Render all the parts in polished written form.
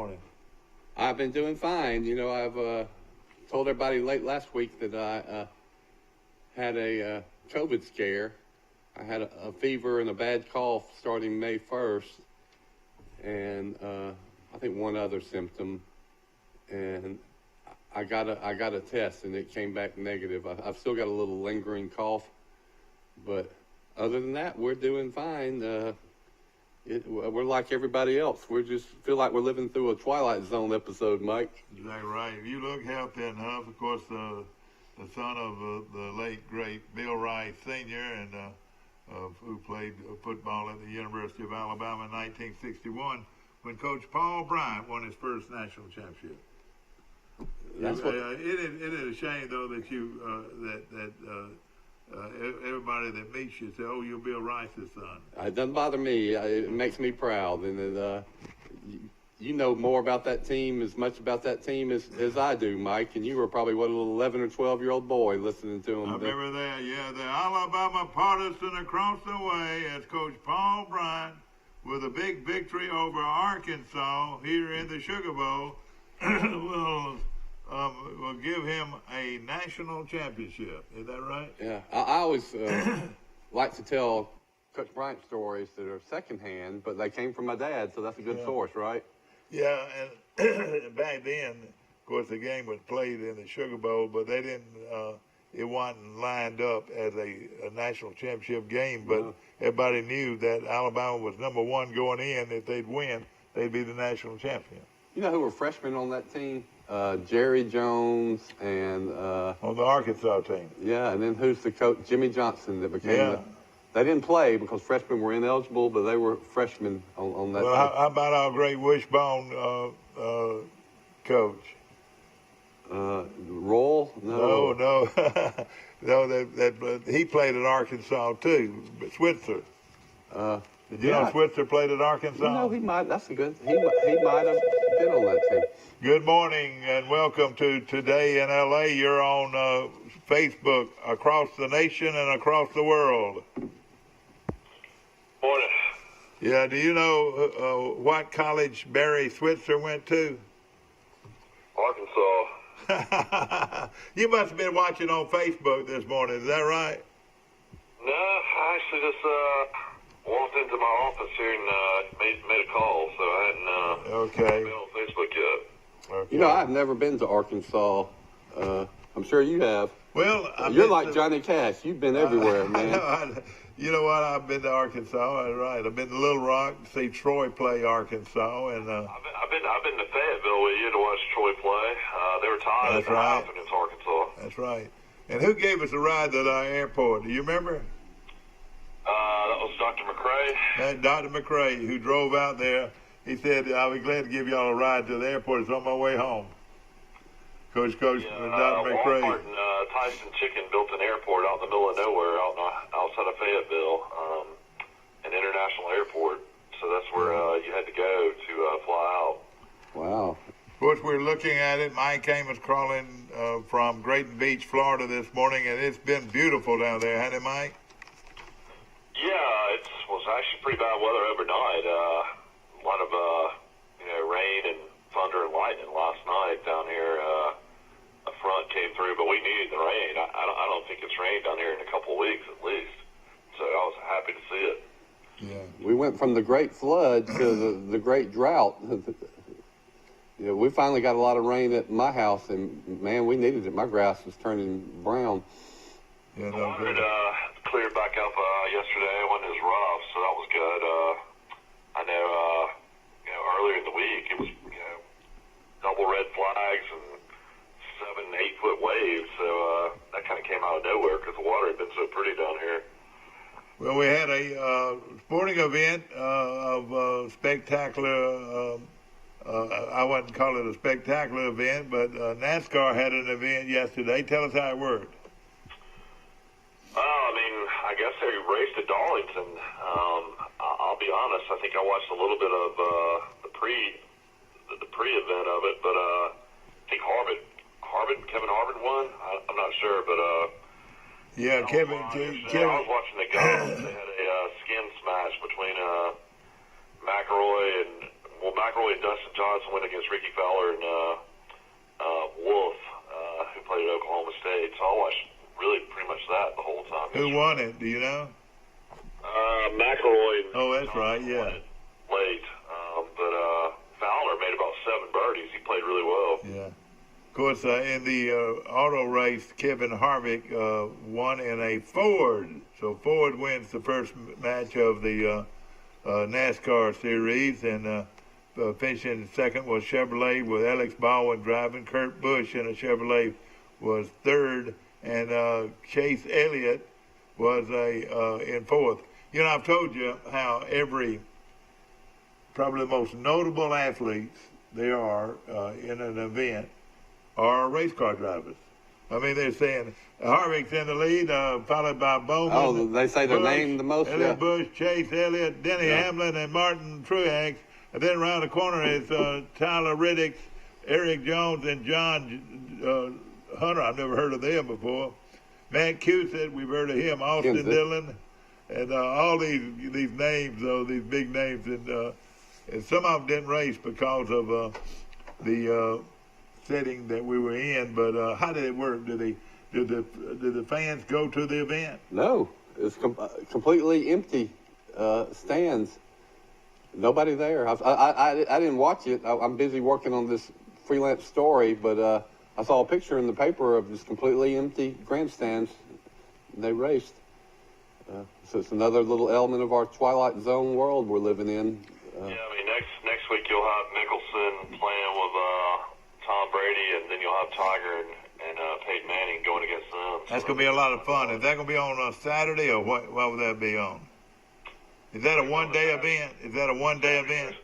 morning? I've been doing fine. You know, I've told everybody late last week that I had a COVID scare. I had a fever and a bad cough starting May 1st, and I think one other symptom. And I got a test, and it came back negative. I've still got a little lingering cough, but other than that, we're doing fine. We're like everybody else. We just feel like we're living through a Twilight Zone episode, Mike. Exactly right. You look healthy enough. Of course, the son of the late, great Bill Rice Sr., and who played football at the University of Alabama in 1961 when Coach Paul Bryant won his first national championship. That's what. It is a shame, though, that you everybody that meets you say, "Oh, you're Bill Rice's son." It doesn't bother me. It makes me proud, and you know more about that team, as much about that team as I do, Mike. And you were probably a little 11 or 12-year-old boy listening to them. I remember that. Yeah, the Alabama partisan across the way as Coach Paul Bryant with a big victory over Arkansas here in the Sugar Bowl will give him a national championship. Is that right? Yeah, I always like to tell Coach Bryant stories that are secondhand, but they came from my dad, so that's a good source, right? Yeah, and back then, of course, the game was played in the Sugar Bowl, but they didn't. It wasn't lined up as a national championship game, but everybody knew that Alabama was number one going in. If they'd win, they'd be the national champion. You know who were freshmen on that team? Jerry Jones and on the Arkansas team. Yeah, and then who's the coach? Jimmy Johnson that became they didn't play because freshmen were ineligible, but they were freshmen on that team. How about our great Wishbone coach? Roll? No. No, he played at Arkansas too. Switzer. Did you know Switzer played at Arkansas? No, he might. That's a good. He might have been on that team. Good morning and welcome to Today in LA. You're on Facebook across the nation and across the world. Morning. Yeah. Do you know what college Barry Switzer went to? Arkansas. You must have been watching on Facebook this morning. Is that right? No, I actually just walked into my office here and made a call, so I hadn't been on Facebook yet. Okay. You know, I've never been to Arkansas. I'm sure you have. Well, you're like Johnny Cash. You've been everywhere, man. You know what? I've been to Arkansas. Right. I've been to Little Rock to see Troy play Arkansas, and I've been to Fayetteville with you to watch Troy play. They were tied at half against Arkansas. That's right. And who gave us a ride to our airport? Do you remember? That was Dr. McCray. Dr. McCray, who drove out there. He said, "I'll be glad to give y'all a ride to the airport. It's on my way home." Coach, Dr. McCray. Walmart and Tyson Chicken built an airport out in the middle of nowhere, outside of Fayetteville, an international airport. So that's where you had to go to fly out. Wow. Of course, we're looking at it. Mike Amos calling from Grayton Beach, Florida this morning, and it's been beautiful down there, hasn't it, Mike? Yeah, it was actually pretty bad weather overnight. A lot of rain and thunder and lightning last night down here. A front came through, but we needed the rain. I don't think it's rained down here in a couple of weeks at least. So I was happy to see it. Yeah. We went from the great flood to the great drought. Yeah, we finally got a lot of rain at my house, and man, we needed it. My grass was turning brown. Yeah, the water cleared back up yesterday. It wasn't as rough, so that was good. I know, earlier in the week it was, double red flags and 7, 8 foot waves. So that kind of came out of nowhere because the water had been so pretty down here. Well, we had a sporting event of spectacular. I wouldn't call it a spectacular event, but NASCAR had an event yesterday. Tell us how it worked. I guess they raced at Darlington. I'll be honest. I think I watched a little bit of the pre-event of it, but I think Kevin Harvick won. I'm not sure, but yeah, Kevin. I was watching the golf. They had a skins match between McElroy and McElroy and Dustin Johnson went against Ricky Fowler and Wolf, who played at Oklahoma State. So I watched really pretty much that the whole time. Who won it? Do you know? McElroy. Oh, that's right. Yeah. Won it late, but Fowler made about 7 birdies. He played really well. Yeah. Of course, in the auto race, Kevin Harvick won in a Ford. So Ford wins the first match of the NASCAR series, and finishing second was Chevrolet with Alex Baldwin driving. Kurt Busch in a Chevrolet was third, and Chase Elliott was in fourth. You know, I've told you how probably the most notable athletes there are in an event are race car drivers. I mean, they're saying Harvick's in the lead, followed by Bowman. Oh, they say their name the most. Elliott Bush, Chase Elliott, Denny Hamlin, and Martin Truex. And then around the corner is Tyler Reddick, Eric Jones, and John Hunter. I've never heard of them before. Matt Cusick, we've heard of him. Austin Dillon, and all these names, these big names, and some of them didn't race because of the setting that we were in. But how did it work? Did the fans go to the event? No, it's completely empty stands. Nobody there. I didn't watch it. I'm busy working on this freelance story, but I saw a picture in the paper of just completely empty grandstands. They raced. So it's another little element of our Twilight Zone world we're living in. Yeah, I mean, next week you'll have Mickelson playing with Tom Brady, and then you'll have Tiger and Peyton Manning going against them. That's going to be a lot of fun. Is that going to be on Saturday, or what would that be on? Is that a one-day event? Yeah, it's a one-day event.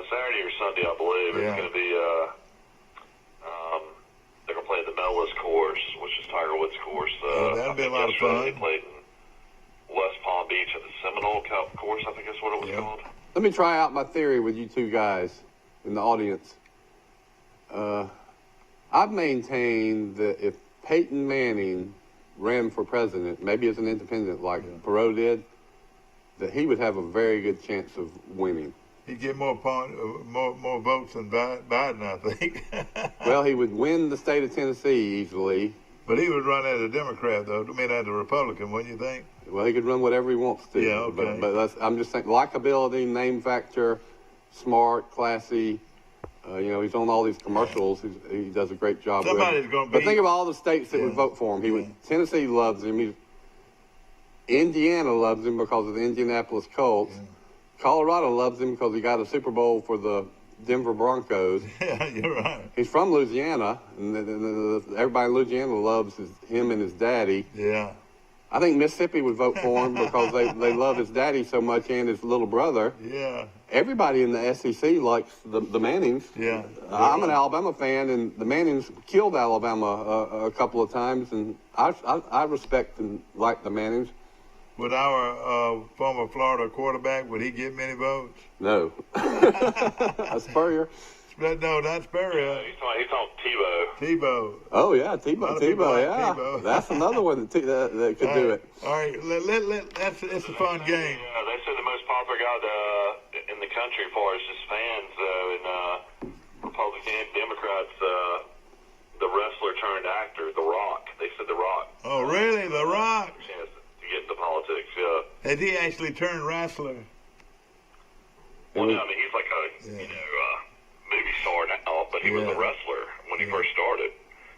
Saturday or Sunday, I believe. Yeah. It's going to be, they're going to play at the Mellis course, which is Tiger Woods' course. That'll be a lot of fun. They played in West Palm Beach at the Seminole Cup course, I think that's what it was called. Let me try out my theory with you two guys in the audience. I've maintained that if Peyton Manning ran for president, maybe as an independent like Perot did, that he would have a very good chance of winning. He'd get more votes than Biden, I think. Well, he would win the state of Tennessee easily. But he would run as a Democrat, though. I mean, as a Republican, wouldn't you think? Well, he could run whatever he wants to. Yeah, okay. But I'm just saying, likability, name factor, smart, classy. He's on all these commercials. He does a great job. Somebody's going to be. But think of all the states that would vote for him. Tennessee loves him. Indiana loves him because of the Indianapolis Colts. Yeah. Colorado loves him because he got a Super Bowl for the Denver Broncos. Yeah, you're right. He's from Louisiana, and everybody in Louisiana loves him and his daddy. Yeah. I think Mississippi would vote for him because they love his daddy so much and his little brother. Yeah. Everybody in the SEC likes the Mannings. Yeah. I'm an Alabama fan, and the Mannings killed Alabama a couple of times, and I respect and like the Mannings. Would our former Florida quarterback, would he get many votes? No. Spurrier. No, not Spurrier. He's on Tebow. Tebow. Oh, yeah, Tebow, yeah. Tebow. That's another one that could do it. All right, it's a fun game. They said the most popular guy in the country as far as just fans, and Republicans and Democrats, the wrestler turned actor, The Rock. They said The Rock. Oh, really? The Rock? Chance to get into politics, yeah. Has he actually turned wrestler? Well, no, I mean, he's like a, movie star now, but he was a wrestler when he first started.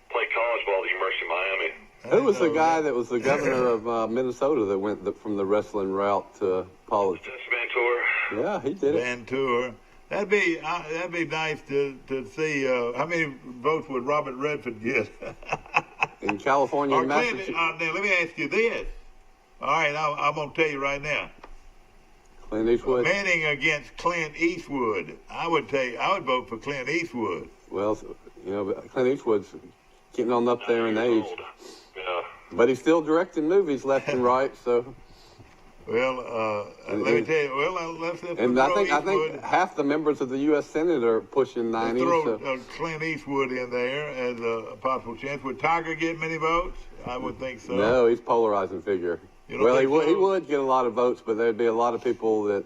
Played college ball at the University of Miami. Who was the guy that was the governor of Minnesota that went from the wrestling route to politics? Jesse Ventura. Yeah, he did it. Ventura. That'd be nice to see how many votes would Robert Redford get in California and Massachusetts. Now let me ask you this. All right, I'm gonna tell you right now. Clint Eastwood. Manning against Clint Eastwood. I would vote for Clint Eastwood. Well, Clint Eastwood's getting on up there in age. Yeah. But he's still directing movies left and right, so. Well, let me tell you. Well, let's and I think half the members of the U.S. Senate are pushing 90. Let's throw Clint Eastwood in there as a possible chance. Would Tiger get many votes? I would think so. No, he's a polarizing figure. Well, he would get a lot of votes, but there'd be a lot of people that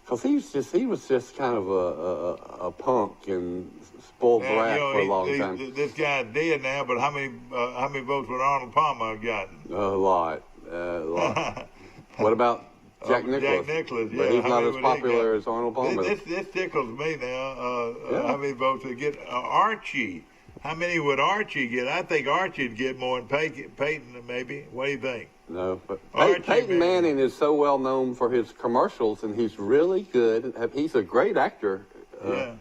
Because he was just kind of a punk and spoiled brat for a long time. This guy's dead now, but how many votes would Arnold Palmer have gotten? A lot. What about Jack Nicklaus? Jack Nicklaus, yeah. But he's not as popular as Arnold Palmer. This tickles me now. How many votes would get Archie? How many would Archie get? I think Archie'd get more than Peyton, maybe. What do you think? No, but Archie Peyton Manning is so well known for his commercials, and he's really good. He's a great actor. Yeah.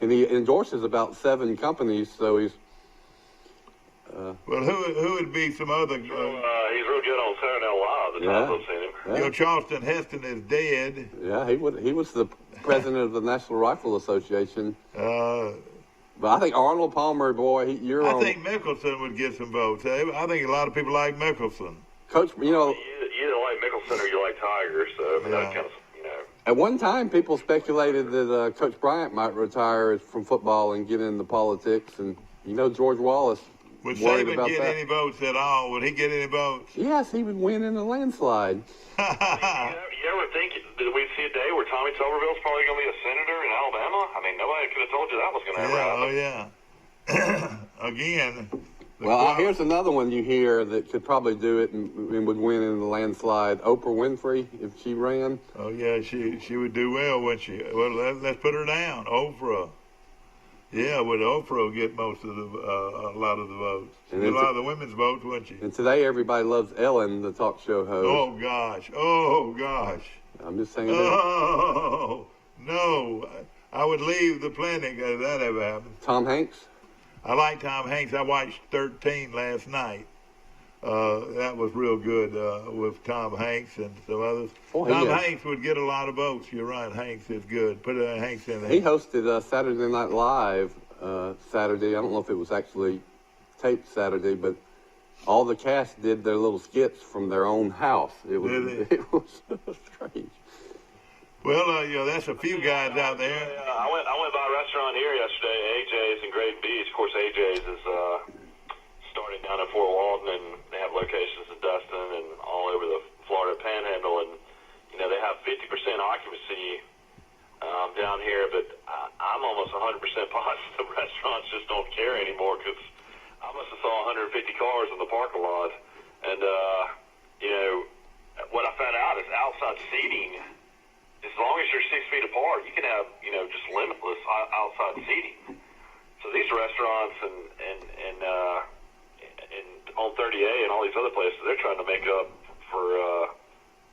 And he endorses about 7 companies, so he's... well, who would be some other... he's real good on Saturday Night Live, the times I've seen him. Yeah. You know, Charleston Heston is dead. Yeah, he was the president of the National Rifle Association. But I think Arnold Palmer, boy, I think Mickelson would get some votes. I think a lot of people like Mickelson. Coach, you know... You either like Mickelson or you like Tiger, so I mean, that kind of, you know... At one time, people speculated that Coach Bryant might retire from football and get into politics, and you know George Wallace Would worried Saban about get that. any votes at all? Would he get any votes? Yes, he would win in a landslide. You ever think that we'd see a day where Tommy Tuberville's probably going to be a senator in Alabama? I mean, nobody could have told you that was going to ever happen. Oh, yeah. Again. Well, here's another one you hear that could probably do it and would win in the landslide. Oprah Winfrey, if she ran. Oh, yeah, she would do well, wouldn't she? Well, let's put her down. Oprah. Yeah, would Oprah get most of a lot of the votes? And A lot of the women's votes, wouldn't she? And today everybody loves Ellen, the talk show host. Oh, gosh. Oh, gosh. I'm just saying that. Oh, no. I would leave the planet if that ever happened. Tom Hanks? I like Tom Hanks. I watched 13 last night. That was real good with Tom Hanks and some others. Oh, Tom Hanks would get a lot of votes. You're right. Hanks is good. Put Hanks in there. He hosted Saturday Night Live Saturday. I don't know if it was actually taped Saturday, but all the cast did their little skits from their own house. It was, it was strange. Well, you know, that's a few guys out there. I went by a restaurant here yesterday, AJ's in Great Beach. Of course, AJ's is starting down in Fort Walton, and they have locations in Destin and all over the Florida Panhandle. And you know, they have 50% occupancy down here, but I'm almost 100% positive the restaurants just don't care anymore, because I must have saw 150 cars in the parking lot. And you know, what I found out is outside seating. As long as you're 6 feet apart, you can have, you know, just limitless outside seating. So these restaurants and on 30A and all these other places, they're trying to make up for,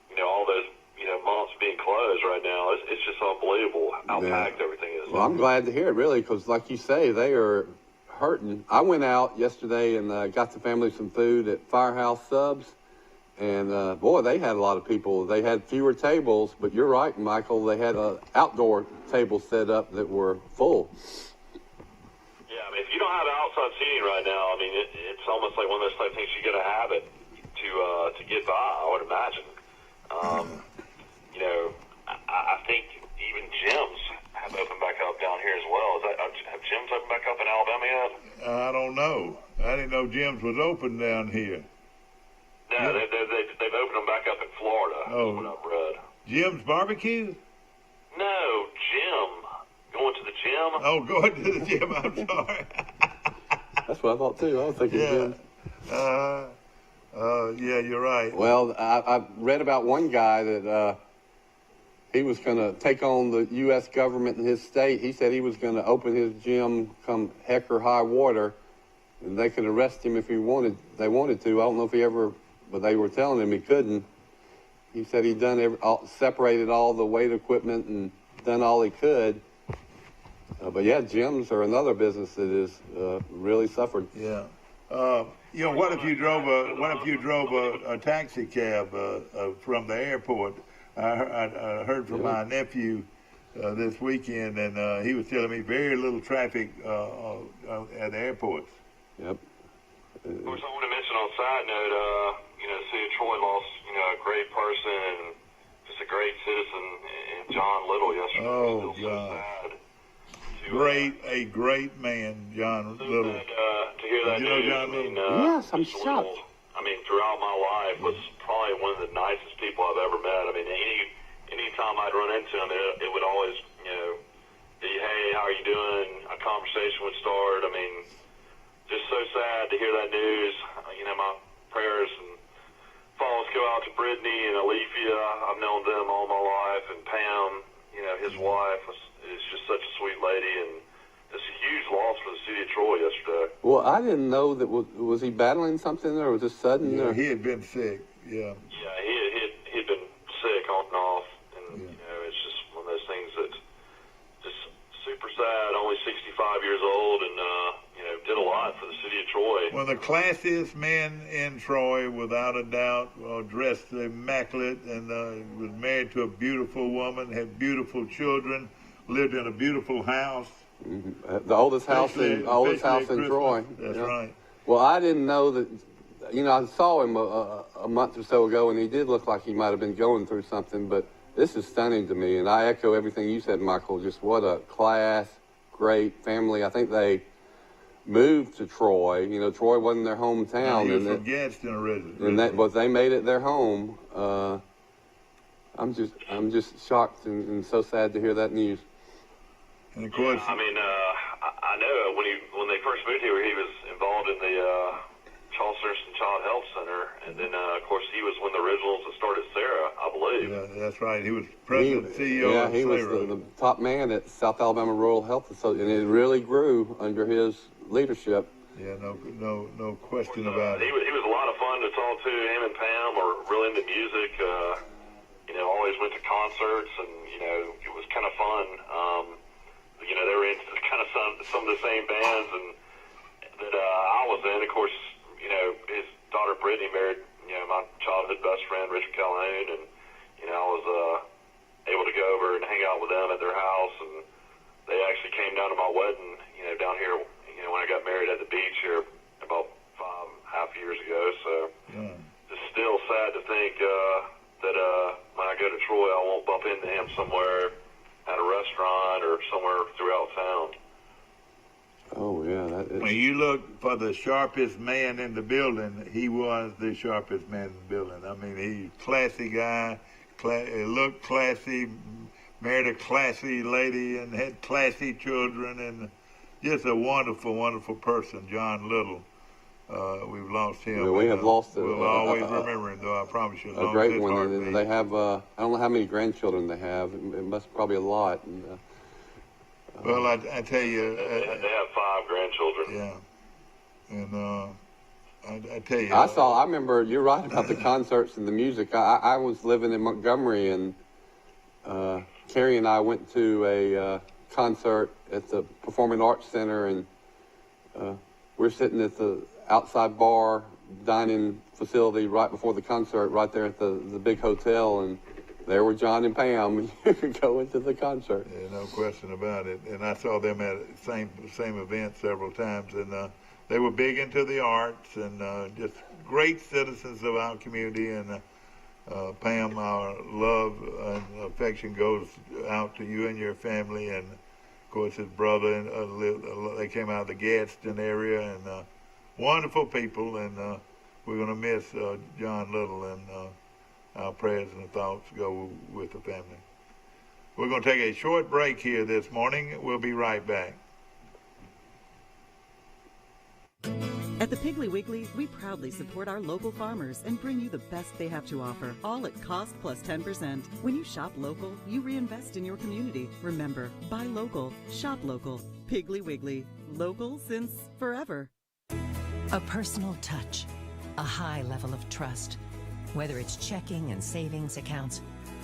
you know, all those, you know, months being closed right now. It's just unbelievable how packed everything is. Well, I'm glad to hear it, really, because like you say, they are hurting. I went out yesterday and got the family some food at Firehouse Subs. And, boy, they had a lot of people. They had fewer tables, but you're right, Michael. They had outdoor tables set up that were full. Yeah, I mean, if you don't have outside seating right now, I mean, it's almost like one of those type things you got to have it to get by, I would imagine. You know, I think even gyms have opened back up down here as well. Have gyms opened back up in Alabama yet? I don't know. I didn't know gyms was open down here. No, they've opened them back up in Florida. Oh. That's what I've read. Jim's Barbecue? No, gym. Going to the gym. Oh, going to the gym. I'm sorry. That's what I thought, too. I was thinking Yeah. gym. Yeah, you're right. Well, I read about one guy that he was going to take on the U.S. government in his state. He said he was going to open his gym come heck or high water, and they could arrest him if they wanted to. I don't know if he ever, but they were telling him he couldn't. He said he'd separated all the weight equipment and done all he could. But yeah, gyms are another business that is really suffered. Yeah. You know, what if you drove a taxi cab from the airport? I heard from my nephew this weekend, and he was telling me very little traffic at airports. Yep. Of course, I want to mention on a side note, you know, the city of Troy lost, you know, a great person and just a great citizen in John Little yesterday. Oh, Still God. So sad. A great man, John Little. To hear that You know news, John I mean, Yes, I'm Mr. Little, shocked. I mean, throughout my life was probably one of the nicest people I've ever met. I mean, any anytime I'd run into him, it would always, be, hey, how are you doing? A conversation would start. I mean, just so sad to hear that news. My prayers and thoughts go out to Brittany and Alethea. I've known them all my life, and Pam, his wife is just such a sweet lady, and it's a huge loss for the city of Troy yesterday. Well, I didn't know that. Was he battling something, or was it sudden? Yeah, or? he had been sick. Yeah. Yeah, he'd been sick on and off, and it's just one of those things that's just super sad. Only 65 years old, and did a lot for the city of Troy. One of the classiest men in Troy, without a doubt. Dressed immaculate, and was married to a beautiful woman, had beautiful children, lived in a beautiful house. The oldest house in Troy. That's right. Well, I didn't know that. I saw him a month or so ago, and he did look like he might have been going through something. But this is stunning to me, and I echo everything you said, Michael. Just what a class, great family. I think they moved to Troy. Troy wasn't their hometown, He was from Gadsden originally. and they made it their home. I'm just shocked and so sad to hear that news. And of course, I mean, I know when they first moved here, he was involved in the Charles Thurston Child Health Center, and then of course he was one of the originals that started Sarah, I believe. Yeah, that's right. He was president, CEO. Yeah, of he was Sarah. the top man at South Alabama Rural Health Association, and it really grew under his leadership. Yeah, no question about it. He was a lot of fun to talk to. Him and Pam are really into music. Always went to concerts, and it was kind of fun. They were into kind of some of the same bands and that I was in. Of course, his daughter Brittany married my childhood best friend Richard Calhoun, and I was able to go over and hang out with them at their house, and they actually came down to my wedding, down here, when I got married at the beach here about 5.5 years ago. So it's still sad to think that when I go to Troy, I won't bump into him somewhere at a restaurant or somewhere throughout town. Oh, yeah. When you look for the sharpest man in the building, he was the sharpest man in the building. I mean, he's a classy guy, looked classy, married a classy lady, and had classy children, and just a wonderful, wonderful person, John Little. We've lost him. Yeah, we have lost him. We'll always remember him, though, I promise you. A great one. And they have, I don't know how many grandchildren they have. It must probably a lot. And, well, I tell you. They have 5 grandchildren. Yeah. And I tell you. I remember, you're right about the concerts and the music. I was living in Montgomery, and Carrie and I went to a concert at the Performing Arts Center, and we're sitting at the outside bar dining facility right before the concert, right there at the big hotel, and there were John and Pam going to the concert. Yeah, no question about it. And I saw them at the same event several times, and they were big into the arts and just great citizens of our community. And Pam, our love and affection goes out to you and your family, and of course his brother. And they came out of the Gadsden area, and wonderful people. And we're going to miss John Little, and our prayers and thoughts go with the family. We're going to take a short break here this morning. We'll be right back. At the Piggly Wiggly, we proudly support our local farmers and bring you the best they have to offer, all at cost plus 10%. When you shop local, you reinvest in your community. Remember, buy local, shop local. Piggly Wiggly, local since forever. A personal touch, a high level of trust. Whether it's checking and savings accounts,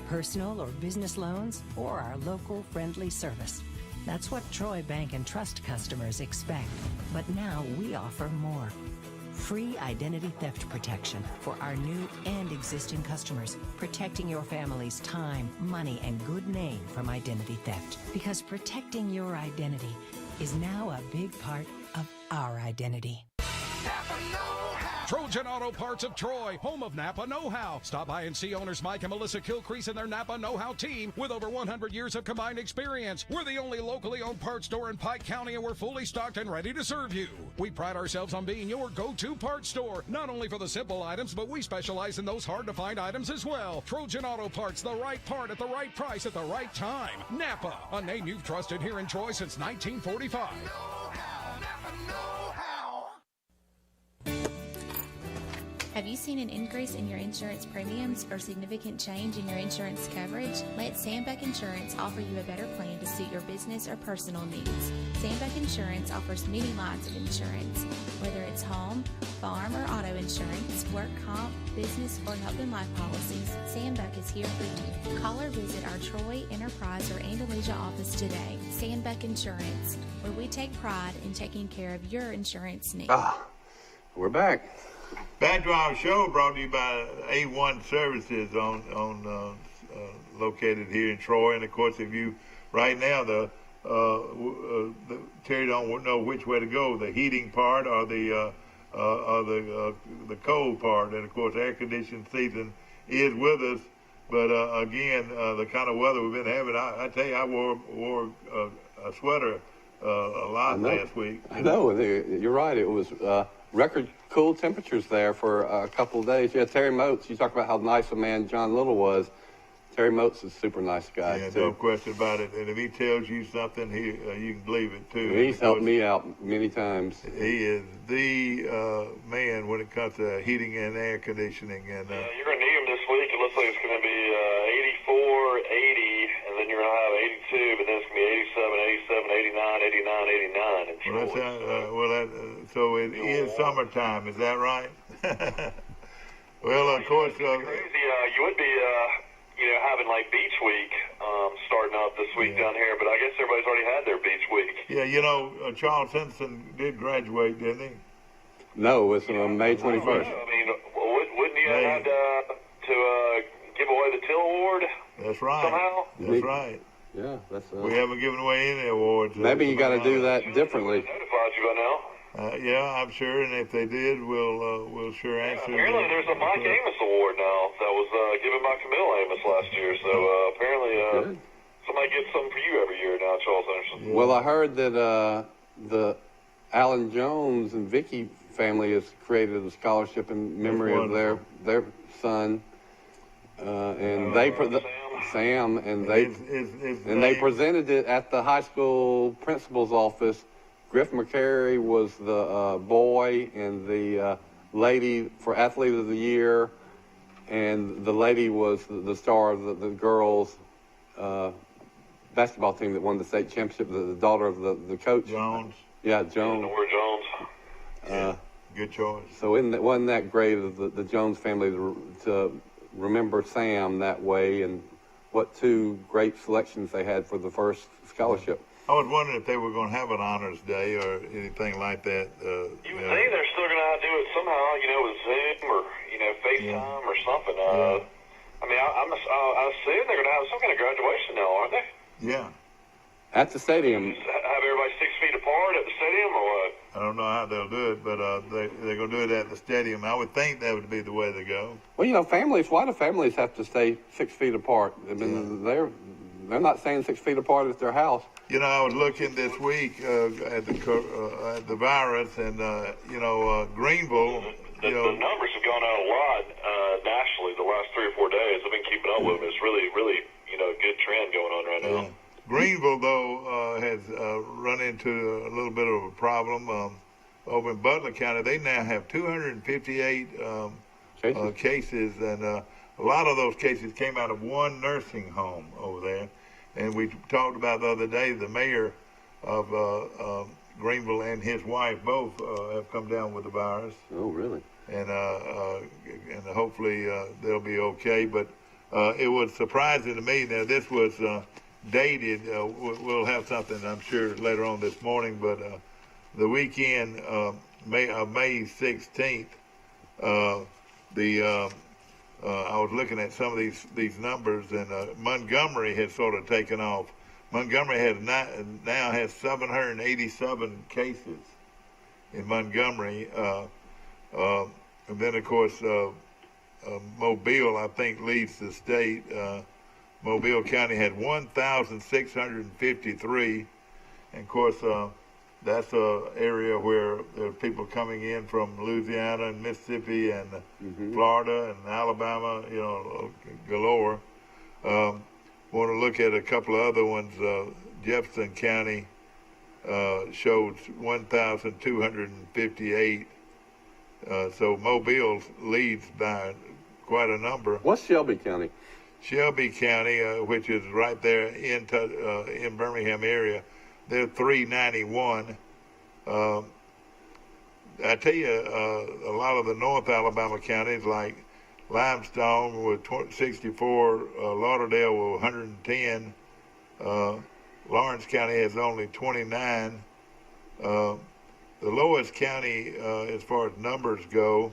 personal or business loans, or our local friendly service. That's what Troy Bank and Trust customers expect. But now we offer more. Free identity theft protection for our new and existing customers, protecting your family's time, money, and good name from identity theft. Because protecting your identity is now a big part of our identity. Have a know-how. Trojan Auto Parts of Troy, home of Napa Know-How. Stop by and see owners Mike and Melissa Kilcrease and their Napa Know-How team with over 100 years of combined experience. We're the only locally owned parts store in Pike County, and we're fully stocked and ready to serve you. We pride ourselves on being your go-to parts store, not only for the simple items, but we specialize in those hard-to-find items as well. Trojan Auto Parts, the right part at the right price at the right time. Napa, a name you've trusted here in Troy since 1945. Have you seen an increase in your insurance premiums or significant change in your insurance coverage? Let Sandbeck Insurance offer you a better plan to suit your business or personal needs. Sandbeck Insurance offers many lines of insurance, whether it's home, farm, or auto insurance, work comp, business, or health and life policies. Sandbeck is here for you. Call or visit our Troy, Enterprise, or Andalusia office today. Sandbeck Insurance, where we take pride in taking care of your insurance needs. We're back. Back to our show, brought to you by A1 Services located here in Troy. And of course, if you right now the Terry don't know which way to go, the heating part or the cold part. And of course, air conditioning season is with us. But again, the kind of weather we've been having, I tell you, I wore a sweater a lot last week. I know, you're right. It was record cool temperatures there for a couple of days. Yeah, Terry Moats, you talk about how nice a man John Little was. Terry Moats is a super nice guy, yeah, too. No question about it. And if he tells you something, you can believe it, too. He's helped me out many times. He is the man when it comes to heating and air conditioning. And you're going to need him this week. It looks like it's going to be 84, 80, and then you're going to have 82, but then it's going to be 87, 87, 89, 89, 89 in Troy. So it is summertime. Is that right? Well, of course. Crazy. You would be, having like beach week starting up this week down here, but I guess everybody's already had their beach week. Yeah, Charles Henson did graduate, didn't he? No, it was May 21st. I mean, wouldn't you have had to give away the Till Award? That's right. Somehow? That's right. Yeah, that's. We haven't given away any awards. Maybe you got to do that differently. Notified you by now. Yeah, I'm sure, and if they did, we'll sure answer. Apparently, there's a Mike Amos Award now that was given by Camille Amos last year. So apparently, somebody gets something for you every year now, Charles Anderson. Yeah. Well, I heard that the Alan Jones and Vicky family has created a scholarship in memory of their son, and Sam, and they presented it at the high school principal's office. Griff McCary was the boy, and the lady for Athlete of the Year, and the lady was the star of the girls' basketball team that won the state championship, the daughter of the coach. Jones. Yeah, Jones. Nora Jones. Good choice. So wasn't that great of the Jones family to remember Sam that way, and what two great selections they had for the first scholarship. I was wondering if they were going to have an honors day or anything like that. You would think they're still going to do it somehow, with Zoom or, FaceTime or something. I mean, I assume they're going to have some kind of graduation now, aren't they? Yeah. At the stadium. Have everybody 6 feet apart at the stadium or what? I don't know how they'll do it, but they're going to do it at the stadium. I would think that would be the way to go. Well, why do families have to stay 6 feet apart? I mean, they're not staying 6 feet apart at their house. I was looking this week at the virus, and Greenville. The numbers have gone out a lot nationally the last 3 or 4 days. I've been keeping up with them. It's really, really, good trend going on right now. Greenville, though, has run into a little bit of a problem over in Butler County. They now have 258 cases, and a lot of those cases came out of one nursing home over there. And we talked about the other day, the mayor of Greenville and his wife both have come down with the virus. Oh, really? And hopefully they'll be okay. But it was surprising to me. Now, this was dated. We'll have something, I'm sure, later on this morning. But the weekend, May 16th, I was looking at some of these numbers, and Montgomery has sort of taken off. Montgomery now has 787 cases in Montgomery, And then, of course, Mobile, I think, leads the state. Mobile County had 1,653. And, of course, that's an area where there's people coming in from Louisiana and Mississippi and Florida and Alabama, galore. Want to look at a couple of other ones. Jefferson County showed 1,258. So Mobile leads by quite a number. What's Shelby County? Shelby County, which is right there in Birmingham area, they're 391. I tell you, a lot of the North Alabama counties like Limestone with 64, Lauderdale with 110, Lawrence County has only 29. The lowest county as far as numbers go,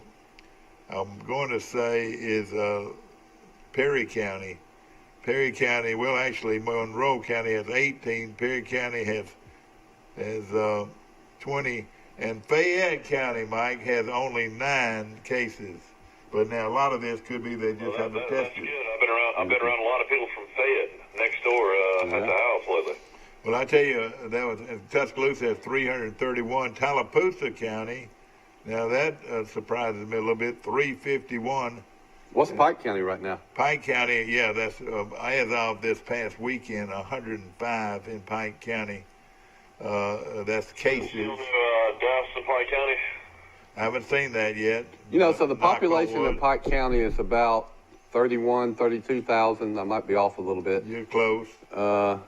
I'm going to say is Perry County. Perry County, well, actually, Monroe County has 18. Perry County has 20, and Fayette County, Mike, has only 9 cases. But now a lot of this could be they just haven't tested. That's good. I've been around a lot of people from Fayette next door at the house lately. Well, I tell you, that was Tuscaloosa has 331. Tallapoosa County, now that surprises me a little bit, 351. What's Pike County right now? Pike County, yeah, that's as of this past weekend, 105 in Pike County. That's cases. Deaths in Pike County? I haven't seen that yet. So the population in Pike County is about 32,000. I might be off a little bit. You're close. So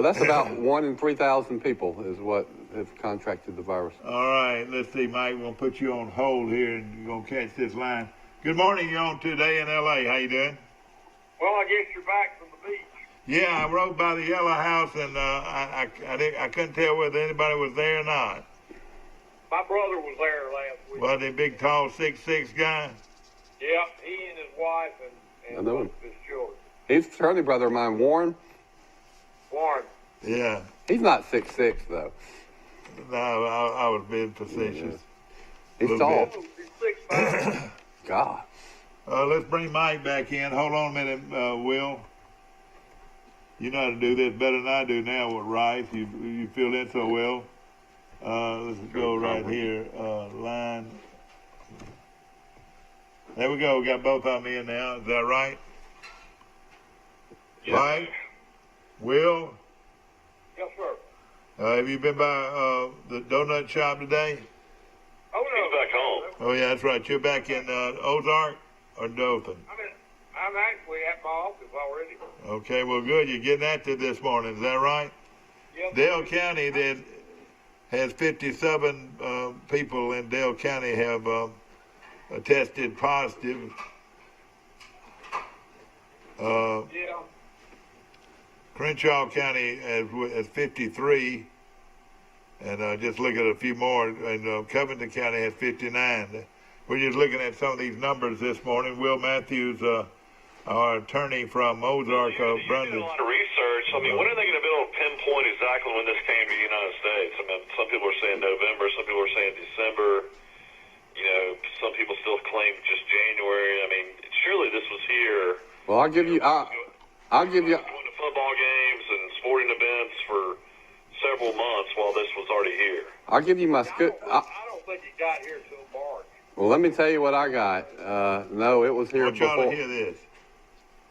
that's about 1 in 3,000 people is what have contracted the virus. All right, let's see, Mike. We're going to put you on hold here, and you're going to catch this line. Good morning. You're on Today in L.A. How you doing? Well, I guess you're back from the beach. Yeah, I rode by the Yellow House, and I couldn't tell whether anybody was there or not. My brother was there last week. Was he big, tall, 6'6" guy? Yeah, he and his wife and I know him. both of his children. He's a fraternity brother of mine, Warren. Warren. Yeah. He's not 6'6", though. No, I was being facetious. He's tall. He's 6'5". God. Let's bring Mike back in. Hold on a minute, Will. You know how to do this better than I do now with Rice. You feel that so well. Let's go right here. Line. There we go. We got both of them in now. Is that right? Yes. Mike? Will? Yes, sir. Have you been by the donut shop today? Oh, no. He's back home. Oh, yeah, that's right. You're back in Ozark or Dothan? I'm actually at my office already. Okay, well, good. You're getting active this morning. Is that right? Yes. Dale County has 57 people in Dale County have tested positive. Yeah. Crenshaw County has 53. And just look at a few more. And Covington County has 59. We're just looking at some of these numbers this morning. Will Matthews, our attorney from Ozark, You did Brundage. a lot of research. I mean, when are they going to be able to pinpoint exactly when this came to the United States? I mean, some people are saying November, some people are saying December. Some people still claim just January. I mean, surely this was here. Well, I'll give you. Going to football games and sporting events for several months while this was already here. I'll give you my scoop. I don't think it got here till March. Well, let me tell you what I got. No, it was I here want y'all before. to hear this.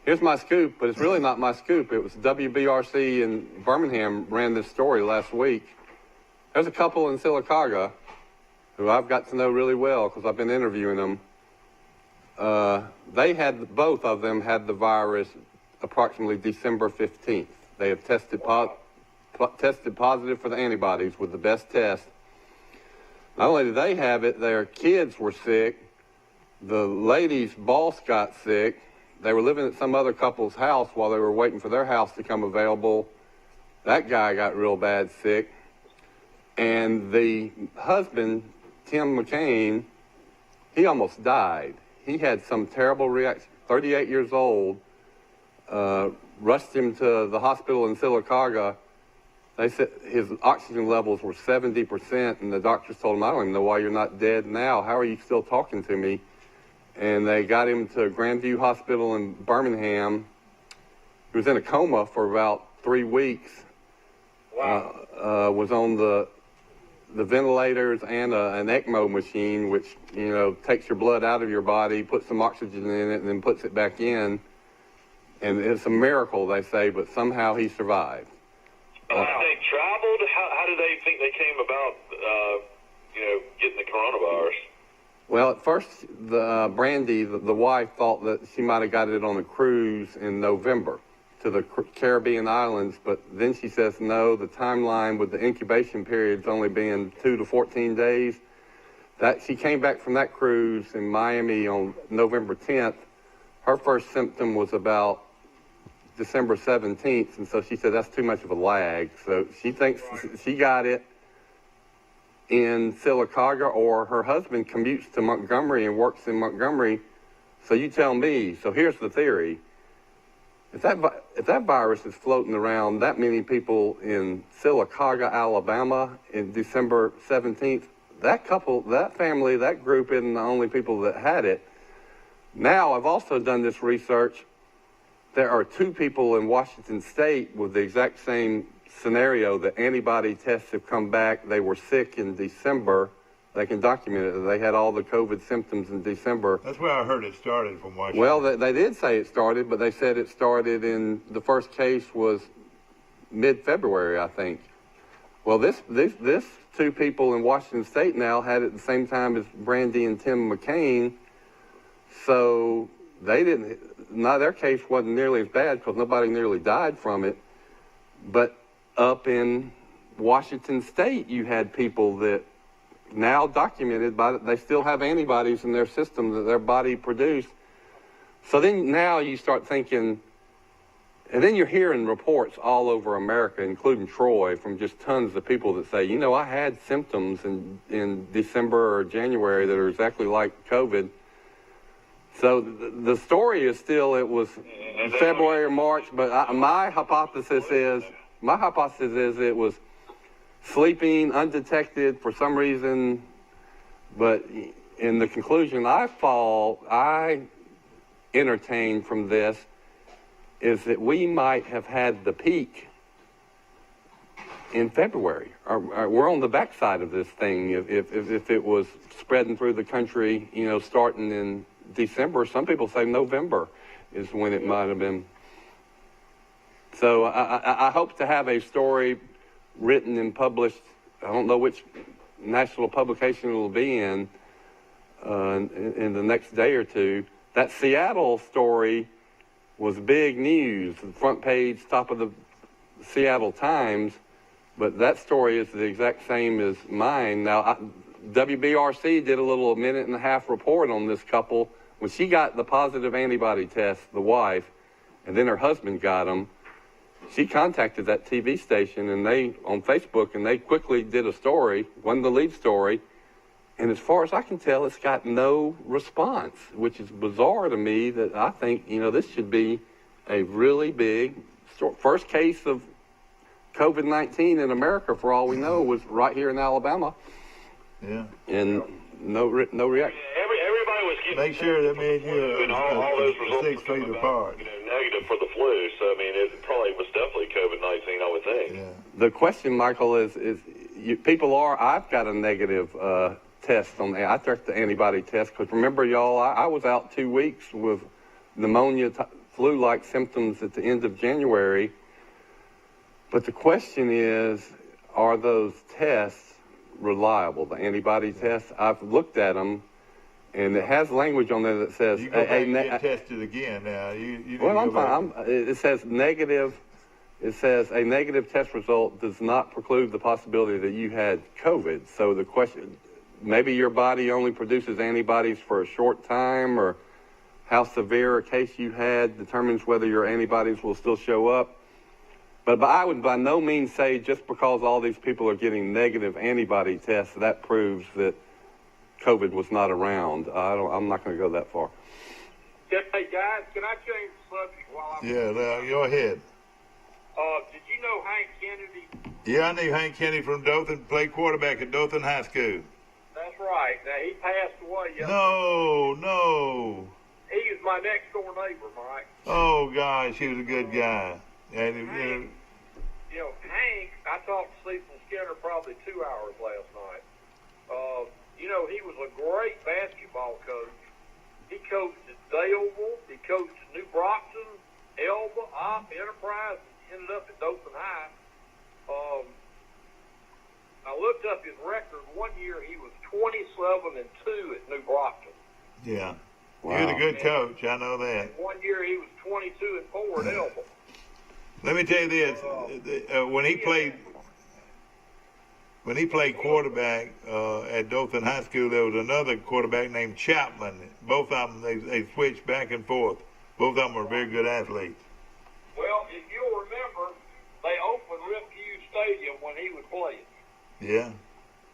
Here's my scoop, but it's really not my scoop. It was WBRC in Birmingham ran this story last week. There's a couple in Sylacauga who I've got to know really well because I've been interviewing them. Both of them had the virus approximately December 15th. They have tested positive for the antibodies with the best test. Not only did they have it, their kids were sick. The lady's boss got sick. They were living at some other couple's house while they were waiting for their house to come available. That guy got real bad sick. And the husband, Tim McCain, he almost died. He had some terrible reaction. 38 years old, rushed him to the hospital in Sylacauga. They said his oxygen levels were 70%, and the doctors told him, I don't even know why you're not dead now. How are you still talking to me? and they got him to Grandview Hospital in Birmingham. He was in a coma for about 3 weeks. Wow. Was on the ventilators and an ECMO machine, which, takes your blood out of your body, puts some oxygen in it, and then puts it back in. And it's a miracle, they say, but somehow he survived. They traveled? How did they think they came about, getting the coronavirus? Well, at first, Brandy, the wife, thought that she might have got it on a cruise in November to the Caribbean islands, but then she says no, the timeline with the incubation periods only being 2 to 14 days. That she came back from that cruise in Miami on November 10th. Her first symptom was about December 17th, and so she said that's too much of a lag. So she thinks she got it in Sylacauga, or her husband commutes to Montgomery and works in Montgomery. So you tell me. So here's the theory. If that virus is floating around that many people in Sylacauga, Alabama in December 17th, that couple, that family, that group isn't the only people that had it. Now, I've also done this research. There are 2 people in Washington State with the exact same scenario. The antibody tests have come back. They were sick in December. They can document it. They had all the COVID symptoms in December. That's where I heard it started, from Washington. Well, they did say it started, but they said it started the first case was mid-February, I think. Well, this 2 people in Washington State now had it at the same time as Brandy and Tim McCain. So their case wasn't nearly as bad because nobody nearly died from it. But up in Washington State, you had people that now documented they still have antibodies in their system that their body produced. So then now you start thinking, and then you're hearing reports all over America, including Troy, from just tons of people that say, I had symptoms in December or January that are exactly like COVID. So the story is still it was February or March, but my hypothesis is it was sleeping undetected for some reason. But in the conclusion I entertain from this is that we might have had the peak in February. We're on the backside of this thing. If it was spreading through the country, starting in December, some people say November is when it might have been. So I hope to have a story written and published. I don't know which national publication it will be in the next day or two. That Seattle story was big news, the front page, top of the Seattle Times, but that story is the exact same as mine. Now, WBRC did a little 1.5-minute report on this couple. When she got the positive antibody test, the wife, and then her husband got them, she contacted that TV station on Facebook, and they quickly did a story, wasn't the lead story, and as far as I can tell, it's got no response, which is bizarre to me. That I think, this should be a really big story. First case of COVID-19 in America, for all we know, was right here in Alabama. Yeah. And no reaction. Everybody was getting Make sure that me and you all those are results 6 feet apart. negative for the flu. So it probably was definitely COVID-19, I would think. Yeah. The question, Michael, is I've got a negative test I took the antibody test because remember, y'all, I was out 2 weeks with pneumonia, flu-like symptoms at the end of January. But the question is, are those tests reliable, the antibody tests? I've looked at them, and it has language on there that says... You go back and get tested again now. I'm fine. It says negative. It says a negative test result does not preclude the possibility that you had COVID. So the question, maybe your body only produces antibodies for a short time, or how severe a case you had determines whether your antibodies will still show up. But I would by no means say just because all these people are getting negative antibody tests, that proves that COVID was not around. I'm not going to go that far. Hey, guys, can I change the subject while I'm... Yeah, go ahead. Did you know Hank Kennedy? Yeah, I knew Hank Kennedy from Dothan, played quarterback at Dothan High School. That's right. Now, he passed away yesterday. No. He was my next door neighbor, Mike. Oh, gosh, he was a good guy. And, Hank, Hank, I talked to Cecil Skinner probably 2 hours last night. He was a great basketball coach. He coached at Daleville. He coached at New Brockton, Elba, Enterprise, and ended up at Dothan High. I looked up his record. One year he was 27-2 at New Brockton. yeah. Wow. He was a good coach. I know that. And one year he was 22-4 at Elba. Let me tell you this: when he played quarterback at Dothan High School, there was another quarterback named Chapman. Both of them, they switched back and forth. Both of them were very good athletes. Well, if you'll remember, they opened Ripview Stadium when he was playing. Yeah.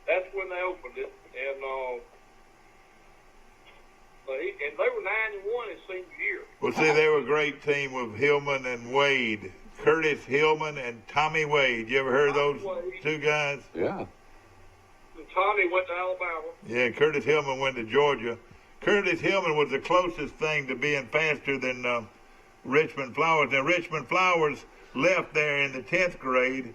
That's when they opened it, and they were 9-1 his senior year. Well, see, they were a great team with Hillman and Wade. Curtis Hillman and Tommy Wade. You ever heard of those two guys? Yeah. And Tommy went to Alabama. Yeah, Curtis Hillman went to Georgia. Curtis Hillman was the closest thing to being faster than Richmond Flowers. Now, Richmond Flowers left there in the 10th grade.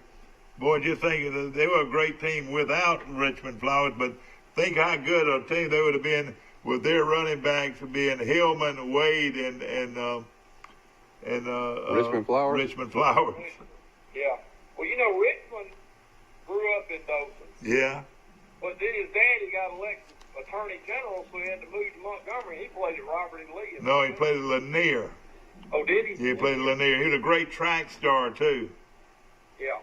Boy, just think, they were a great team without Richmond Flowers, but think how good a team they would have been with their running backs being Hillman, Wade, and Richmond Flowers. Richmond Flowers. Yeah. Well, Richmond grew up in Dothan. Yeah. But then his daddy got elected attorney general, so he had to move to Montgomery. He played at Robert E. Lee. No, he played at Lanier. Oh, did he? He played at Lanier. He was a great track star too. Yeah.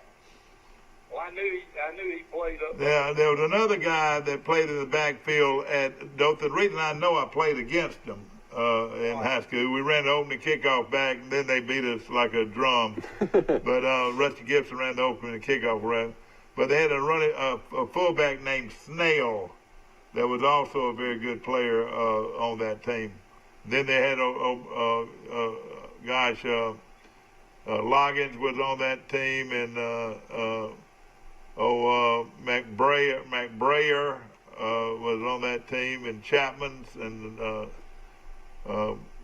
Well, I knew he played up. Yeah, there was another guy that played in the backfield at Dothan. The reason I know I played against him in high school, we ran the opening kickoff back, and then they beat us like a drum. But Rusty Gibson ran the opening kickoff run. But they had a fullback named Snell that was also a very good player on that team. Then they had Loggins was on that team, and McBrayer was on that team, and Chapman's, and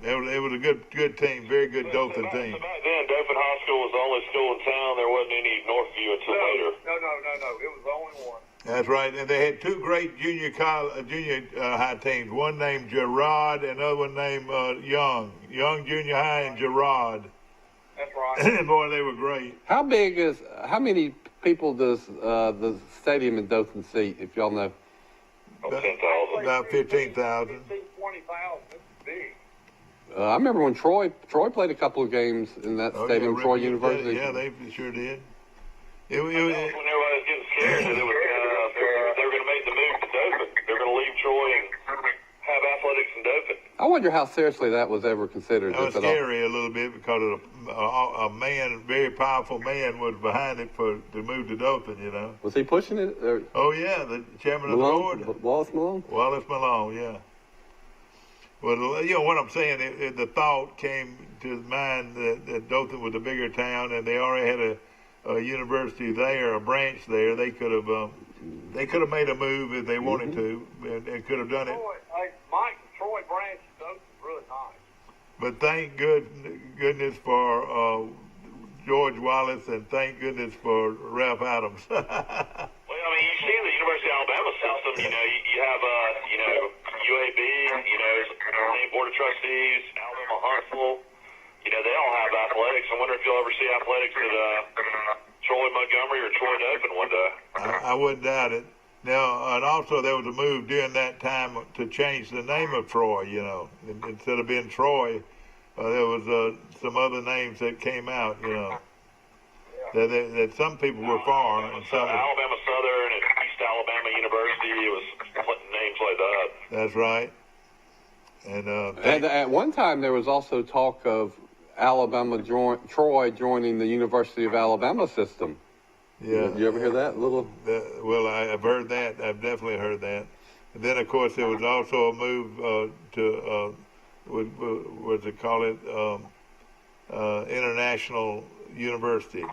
it was a good team, very good Dothan team. So back then, Dothan High School was the only school in town. There wasn't any Northview until later. No. It was the only one. That's right, and they had two great junior high teams. One named Gerard, and another one named Young Junior High, and Gerard. That's right. Boy, they were great. How many people does the stadium in Dothan seat, if y'all know? About 10,000. About 15,000. 20,000. It's big. I remember when Troy played a couple of games in that stadium, Troy University. Yeah, they sure did. When everybody was getting scared that they were going to make the move to Dothan. They were going to leave Troy and have athletics in Dothan. I wonder how seriously that was ever considered. That was scary a little bit because a very powerful man was behind it to move to Dothan, Was he pushing it? Or Oh, yeah, the chairman Malone? of the board. Wallace Malone? Wallace Malone, yeah. Well, what I'm saying, the thought came to mind that Dothan was a bigger town, and they already had a university there, a branch there. They could have made a move if they wanted to, and could have done it. Mike, the Troy branch of Dothan is really nice. But thank goodness for George Wallace, and thank goodness for Ralph Adams. Well, you see in the University of Alabama system, you have, UAB, State Board of Trustees, Alabama Huntsville, they all have athletics. I wonder if you'll ever see athletics at Troy Montgomery or Troy Dothan one day. I wouldn't doubt it. Now, and also there was a move during that time to change the name of Troy, Instead of being Troy, there was some other names that came out, that some people were for. And some Alabama Southern and East Alabama University, it was names like that. That's right. And at one time, there was also talk of Troy joining the University of Alabama system. Yeah. Did you ever hear that? Well, I've heard that. I've definitely heard that. And then, of course, there was also a move to, what do they call it, International University.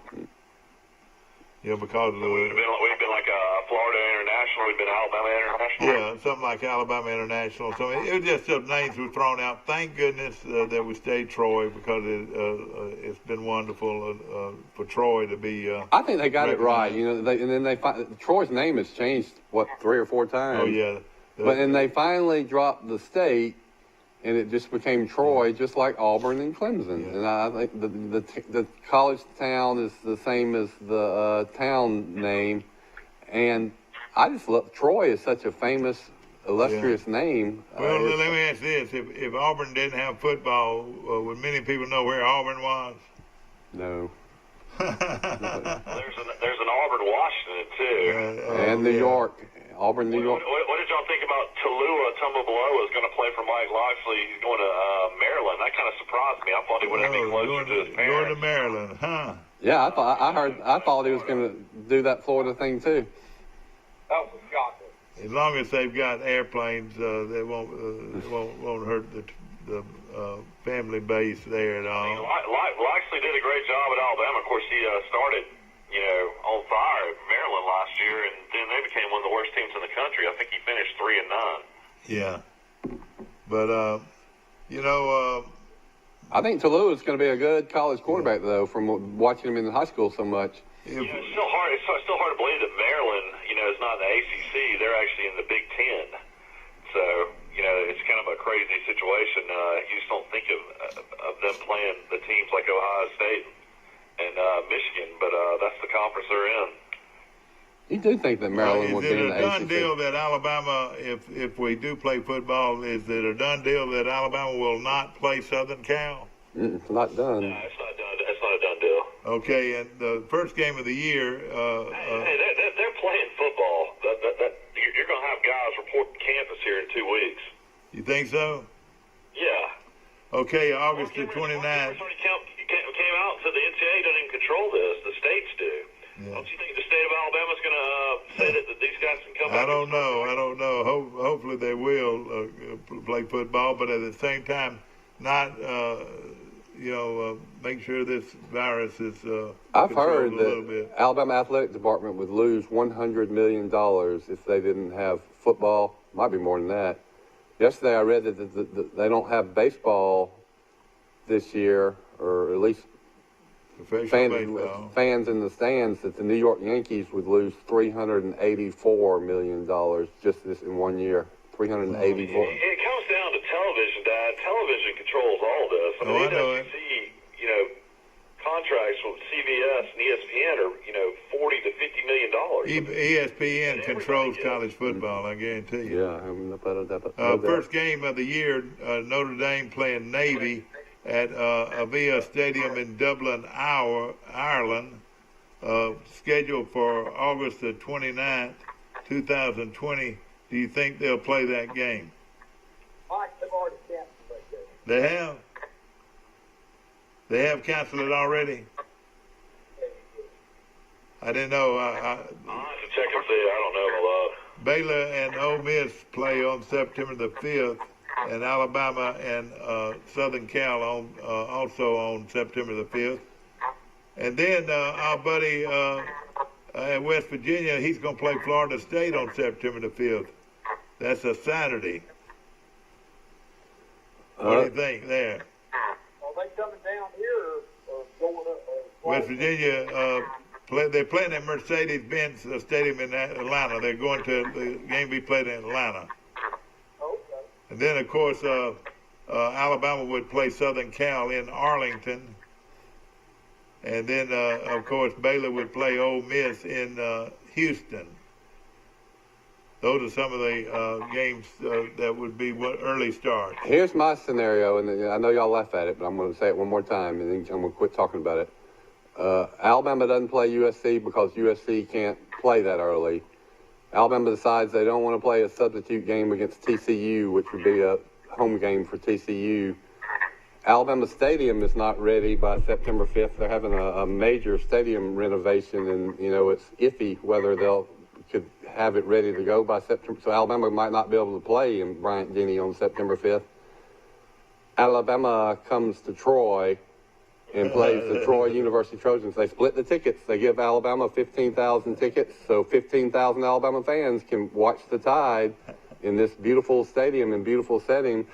Because of We've been like a Florida International International. We'd been Alabama International. Yeah, something like Alabama International. So it was just names were thrown out. Thank goodness that we stayed Troy, because it's been wonderful for Troy to be. I think they got it right. recognized. And then Troy's name has changed 3 or 4 times. Oh yeah. And they finally dropped the state, and it just became Troy, just like Auburn and Clemson. Yeah. And I think the college town is the same as the town name, and I just love Troy is such a famous, illustrious name. Well, let me ask this: if Auburn didn't have football, would many people know where Auburn was? No. There's an Auburn, Washington too. And New York. Auburn, New York. What did y'all think about Tallulah Tumbabaloa is going to play for Mike Loxley? He's going to Maryland. That kind of surprised me. I thought he would have been closer to his parents. Going to Maryland, huh? Yeah, I thought he was going to do that Florida thing too. That was shocking. As long as they've got airplanes, they won't hurt the family base there at all. Loxley did a great job at Alabama. Of course, he started, on fire at Maryland last year, and then they became one of the worst teams in the country. I think he finished 3-9. Yeah, but I think Tallulah is going to be a good college quarterback, though, from watching him in high school so much. It's still hard. It's still hard to believe that Maryland, is not in the ACC. They're actually in the Big Ten. So, it's kind of a crazy situation. You just don't think of them playing the teams like Ohio State and Michigan, but that's the conference they're in. You do think that Maryland would be in the ACC? Is it a done deal that Alabama, if we do play football, is it a done deal that Alabama will not play Southern Cal? It's not done. No, it's not done. It's not a done deal. Okay, and the first game of the year. They're playing football. You're going to have guys report to campus here in 2 weeks. You think so? Yeah. Okay, August the 29th. Came out and said the NCAA doesn't even control this. The states do. Yeah. Don't you think the state of Alabama is going to say that these guys can come back? I don't know. Hopefully they will play football, but at the same time, not make sure this virus is I've heard controlled a little bit. that Alabama Athletic Department would lose $100 million if they didn't have football. Might be more than that. Yesterday I read that they don't have baseball this year, or at least fans in the stands, that the New York Yankees would lose $384 million just in 1 year. $384. It comes down to television, Dad. Television controls all this. I know it. Contracts with CBS and ESPN are, $40 to $50 million. ESPN controls college football, I guarantee you. Yeah. First game of the year, Notre Dame playing Navy at Avia Stadium in Dublin, Ireland, scheduled for August the 29th, 2020. Do you think they'll play that game? Mike, they've already canceled that game. They have? They have canceled it already? I didn't know. I'll have to check and see. I don't know a lot. Baylor and Ole Miss play on September the 5th, and Alabama and Southern Cal also on September the 5th. And then our buddy at West Virginia, he's going to play Florida State on September the 5th. That's a Saturday. What do you think there? Are they coming down here or going up? West Virginia, they're playing at Mercedes-Benz Stadium in Atlanta. They're going to the game be played in Atlanta. Okay. And then, of course, Alabama would play Southern Cal in Arlington. And then, of course, Baylor would play Ole Miss in Houston. Those are some of the games that would be early starts. Here's my scenario, and I know y'all laugh at it, but I'm going to say it one more time, and then I'm going to quit talking about it. Alabama doesn't play USC because USC can't play that early. Alabama decides they don't want to play a substitute game against TCU, which would be a home game for TCU. Alabama Stadium is not ready by September 5th. They're having a major stadium renovation, and, it's iffy whether could have it ready to go by September. So Alabama might not be able to play in Bryant-Denny on September 5th. Alabama comes to Troy and plays the Troy University Trojans. They split the tickets. They give Alabama 15,000 tickets, so 15,000 Alabama fans can watch the Tide in this beautiful stadium and beautiful setting.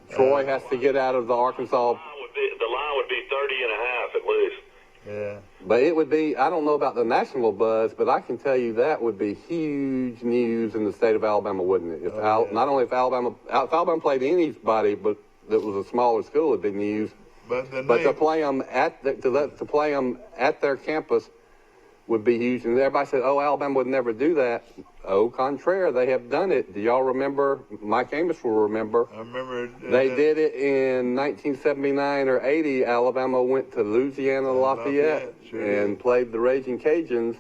Troy has to get out of the Arkansas. The line would be 30.5 at least. Yeah. But it would be, I don't know about the national buzz, but I can tell you that would be huge news in the state of Alabama, wouldn't it? If not only if Alabama played anybody, but that was a smaller school, it'd be news. But to play them at their campus would be huge. And everybody said, "Oh, Alabama would never do that." Au contraire, they have done it. Do y'all remember? Mike Amos will remember. I remember. They did it in 1979 or 80. Alabama went to Louisiana Lafayette and played the Raging Cajuns,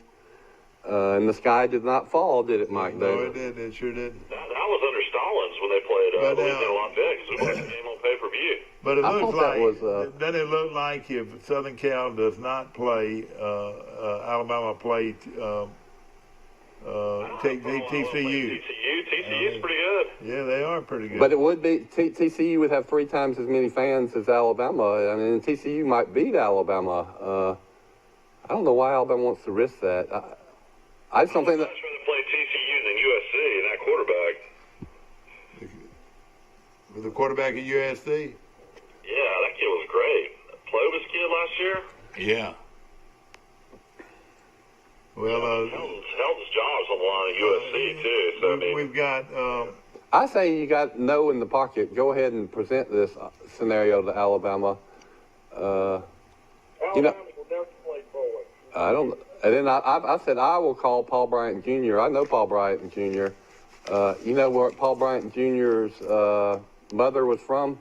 and the sky did not fall, did it, Mike? No, it did. It sure did. That was under Stallings when they played Louisiana Lafayette, because we watched the game on pay-per-view. But it looks like, doesn't it look like if Southern Cal does not play, Alabama play TCU? TCU's pretty good. Yeah, they are pretty good. But it would be, TCU would have 3 times as many fans as Alabama. I mean, TCU might beat Alabama. I don't know why Alabama wants to risk that. I just don't think that. I'd rather play TCU than USC and that quarterback. With the quarterback at USC? Yeah, that kid was great. Clovis kid last year? Yeah. Well, held his jobs on the line at USC, too. So, we've got... I say you got no in the pocket. Go ahead and present this scenario to Alabama. Alabama will never play forward. I don't... And then I said I will call Paul Bryant Jr. I know Paul Bryant Jr. You know where Paul Bryant Jr.'s mother was from?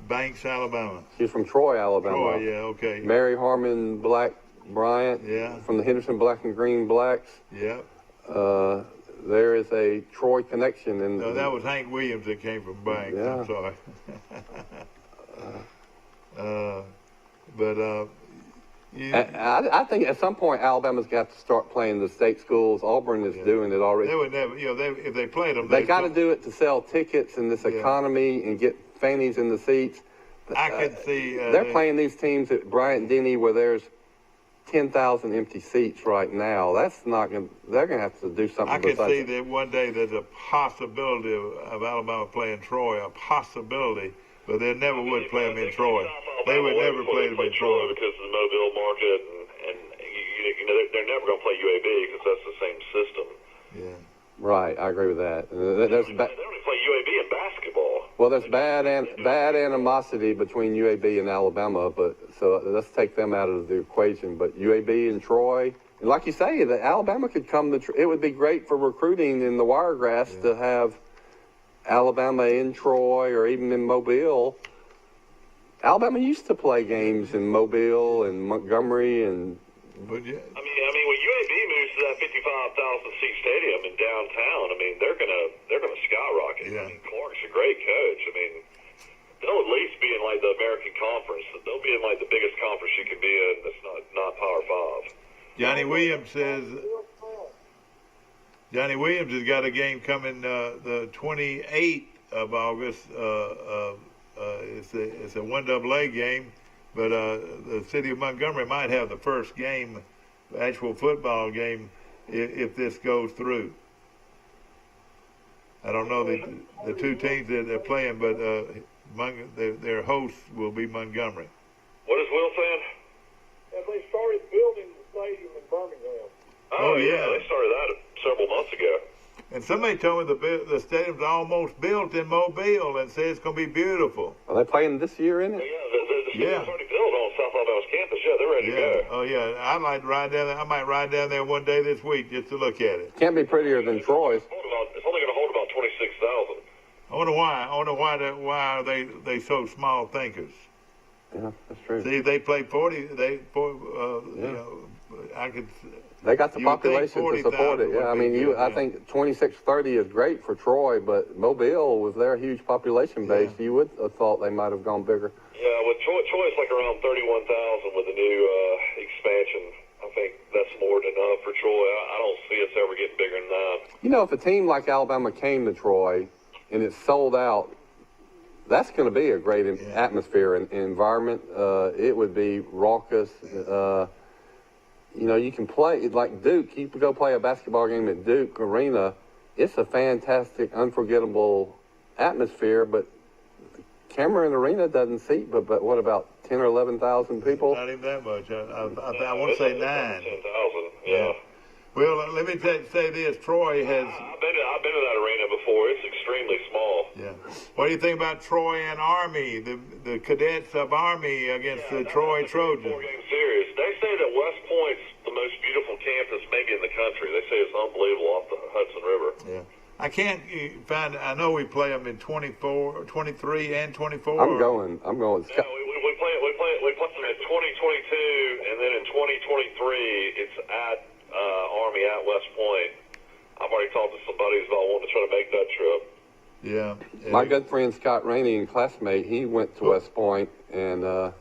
Banks, Alabama. She's from Troy, Alabama. Troy, yeah, okay. Mary Harmon Black Bryant. Yeah. From the Henderson Black and Green Blacks. Yeah. There is a Troy connection. No, that was Hank Williams that came from Banks. Yeah. I'm sorry. I think at some point Alabama's got to start playing the state schools. Auburn is doing it already. They would never, if they played them, they got to do it to sell tickets in this economy and get fannies in the seats. I could see they're playing these teams at Bryant Denny where there's 10,000 empty seats right now. That's not going. They're going to have to do something. I could see that one day there's a possibility of Alabama playing Troy, a possibility, but they never would play them in Troy. They would never play them in Troy because of the Mobile market, and they're never going to play UAB because that's the same system. Yeah. Right, I agree with that. They only play UAB in basketball. Well, there's bad animosity between UAB and Alabama, but so let's take them out of the equation. But UAB and Troy, and like you say, that Alabama could come to. It would be great for recruiting in the Wiregrass to have Alabama in Troy or even in Mobile. Alabama used to play games in Mobile and Montgomery and. But yeah. I mean, when UAB moves to that 55,000 seat stadium in downtown, I mean, they're gonna skyrocket. Yeah. I mean, Clark's a great coach. I mean, they'll at least be in like the American Conference. They'll be in like the biggest conference you can be in. That's not Power 5. Johnny Williams says. Johnny Williams has got a game coming the 28th of August. It's a 1AA game. But the city of Montgomery might have the first game, actual football game, if this goes through. I don't know the two teams that they're playing, but their hosts will be Montgomery. What is Will saying? Have they started building the stadium in Birmingham? Oh yeah, they started that several months ago. And somebody told me the stadium's almost built in Mobile and says it's going to be beautiful. Are they playing this year in it? The stadium's already built on South Alabama's campus. Yeah, they're ready to go. Oh yeah, I'd like to ride down there. I might ride down there one day this week just to look at it. Can't be prettier than Troy's. It's only going to hold about 26,000. I wonder why are they so small thinkers? Yeah, that's true. See, if they play 40, I could. They got the population to support it. Yeah, I mean, I think 2630 is great for Troy, but Mobile was their huge population base. You would have thought they might have gone bigger. Yeah, with Troy's like around 31,000 with the new expansion. I think that's more than enough for Troy. I don't see us ever getting bigger than that. You know, if a team like Alabama came to Troy and it's sold out that's going to be a great atmosphere and environment. It would be raucous. You can play like Duke. You could go play a basketball game at Duke Arena. It's a fantastic, unforgettable atmosphere, but Cameron Arena doesn't seat, but what about 10 or 11,000 people? Not even that much. I want to say 9. 10,000. Yeah. Well, let me say this. Troy has. I've been to that arena before. It's extremely small. Yeah. What do you think about Troy and Army? The cadets of Army against the Troy Trojans. 4-game series. They say that West Point's the most beautiful campus maybe in the country. They say it's unbelievable off the Hudson River. Yeah. I can't find. I know we play them in 24, 23, and 24. I'm going. Yeah, we play them in 2022, and then in 2023, it's at Army at West Point. I've already talked to some buddies about wanting to try to make that trip. Yeah. My good friend Scott Rainey and classmate, he went to West Point, and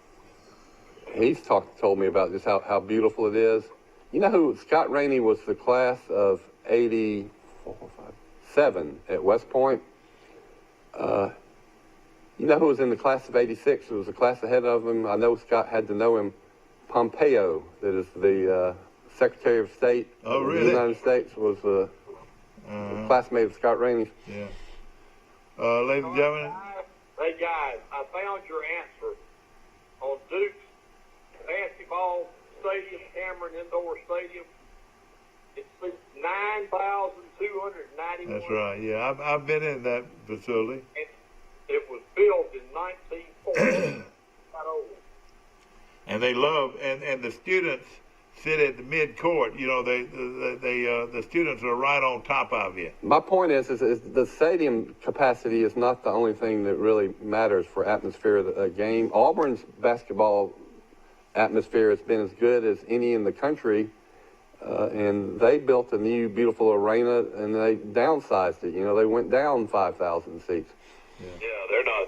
he's told me about just how beautiful it is. You know who Scott Rainey was? The class of 87 at West Point. You know who was in the class of 86? It was a class ahead of him. I know Scott had to know him. Pompeo, that is the Secretary of State of the United States, was a classmate of Scott Rainey. Yeah. Ladies and gentlemen. Hey guys, I found your answer on Duke's basketball stadium, Cameron Indoor Stadium. It seats 9,291. That's right. Yeah, I've been in that facility. It was built in 1940. And they love, and the students sit at the mid-court. The students are right on top of you. My point is the stadium capacity is not the only thing that really matters for atmosphere of a game. Auburn's basketball atmosphere has been as good as any in the country, and they built a new, beautiful arena, and they downsized it. They went down 5,000 seats. Yeah, they're not.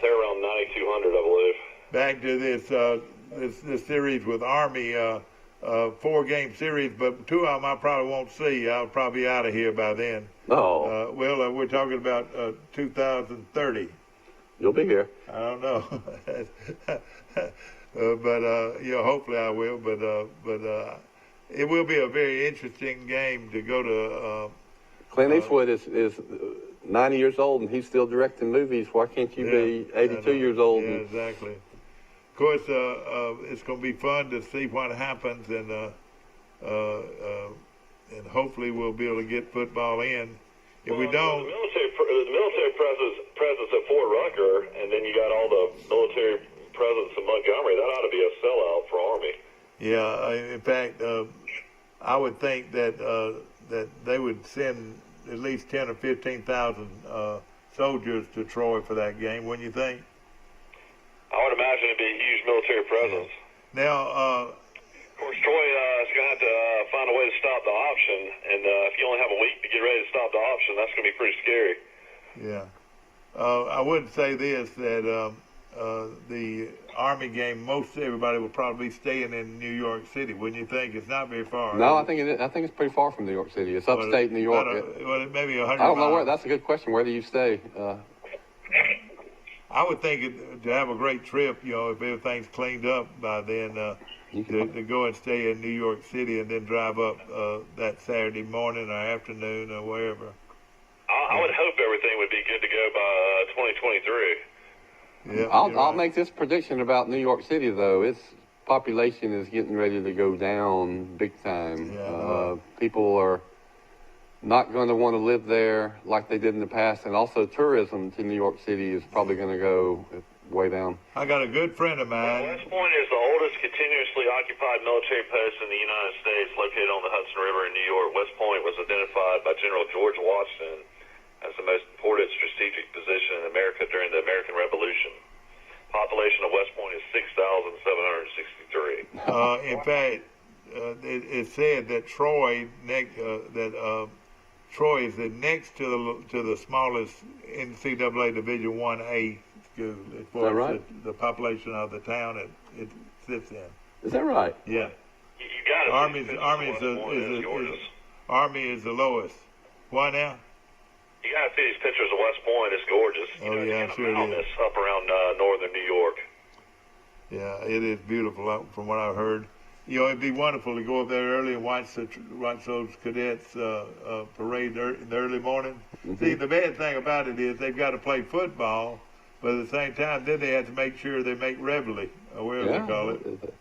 They're around 9,200, I believe. Back to this series with Army, 4-game series, but 2 of them I probably won't see. I'll probably be out of here by then. No. We're talking about 2030. You'll be here. I don't know, but hopefully I will. But it will be a very interesting game to go to. Clint Eastwood is 90 years old and he's still directing movies. Why can't you be 82 years old? Yeah, exactly. Of course, it's going to be fun to see what happens, and hopefully we'll be able to get football in. If we don't, the military presence at Fort Rucker, and then you got all the military presence in Montgomery. That ought to be a sellout for Army. Yeah, in fact, I would think that they would send at least 10 or 15,000 soldiers to Troy for that game. Wouldn't you think? I would imagine it'd be a huge military presence. Yeah. Now, of course, Troy is going to have to find a way to stop the option, and if you only have a week to get ready to stop the option, that's going to be pretty scary. Yeah. I would say this, that the Army game, most everybody will probably be staying in New York City. Wouldn't you think? It's not very far. No, I think it's pretty far from New York City. It's upstate New York. Maybe 100 I don't know miles. where. That's a good question. Where do you stay? I would think to have a great trip, if everything's cleaned up by then, to go and stay in New York City and then drive up that Saturday morning or afternoon or wherever. I would hope everything would be good to go by 2023. Yeah, I'll make this prediction about New York City, though. Its population is getting ready to go down big time. Yeah. People are not going to want to live there like they did in the past, and also tourism to New York City is probably going to go way down. I got a good friend of mine. West Point is the oldest continuously occupied military post in the United States, located on the Hudson River in New York. West Point was identified by General George Washington as the most important strategic position in America during the American Revolution. Population of West Point is 6,763. In fact, it said that Troy Troy is the next to the smallest NCAA Division 1A school as far as right? the population of the town it sits in. Is that right? Yeah. You got it. Army is the lowest. Why now? You gotta see these pictures of West Point. It's gorgeous. Yeah, sure it is. Up around northern New York. Yeah, it is beautiful from what I've heard. It'd be wonderful to go up there early and watch those cadets parade in the early morning. Mm-hmm. See, the bad thing about it is they've got to play football, but at the same time, then they have to make sure they make reveille, or whatever they call it.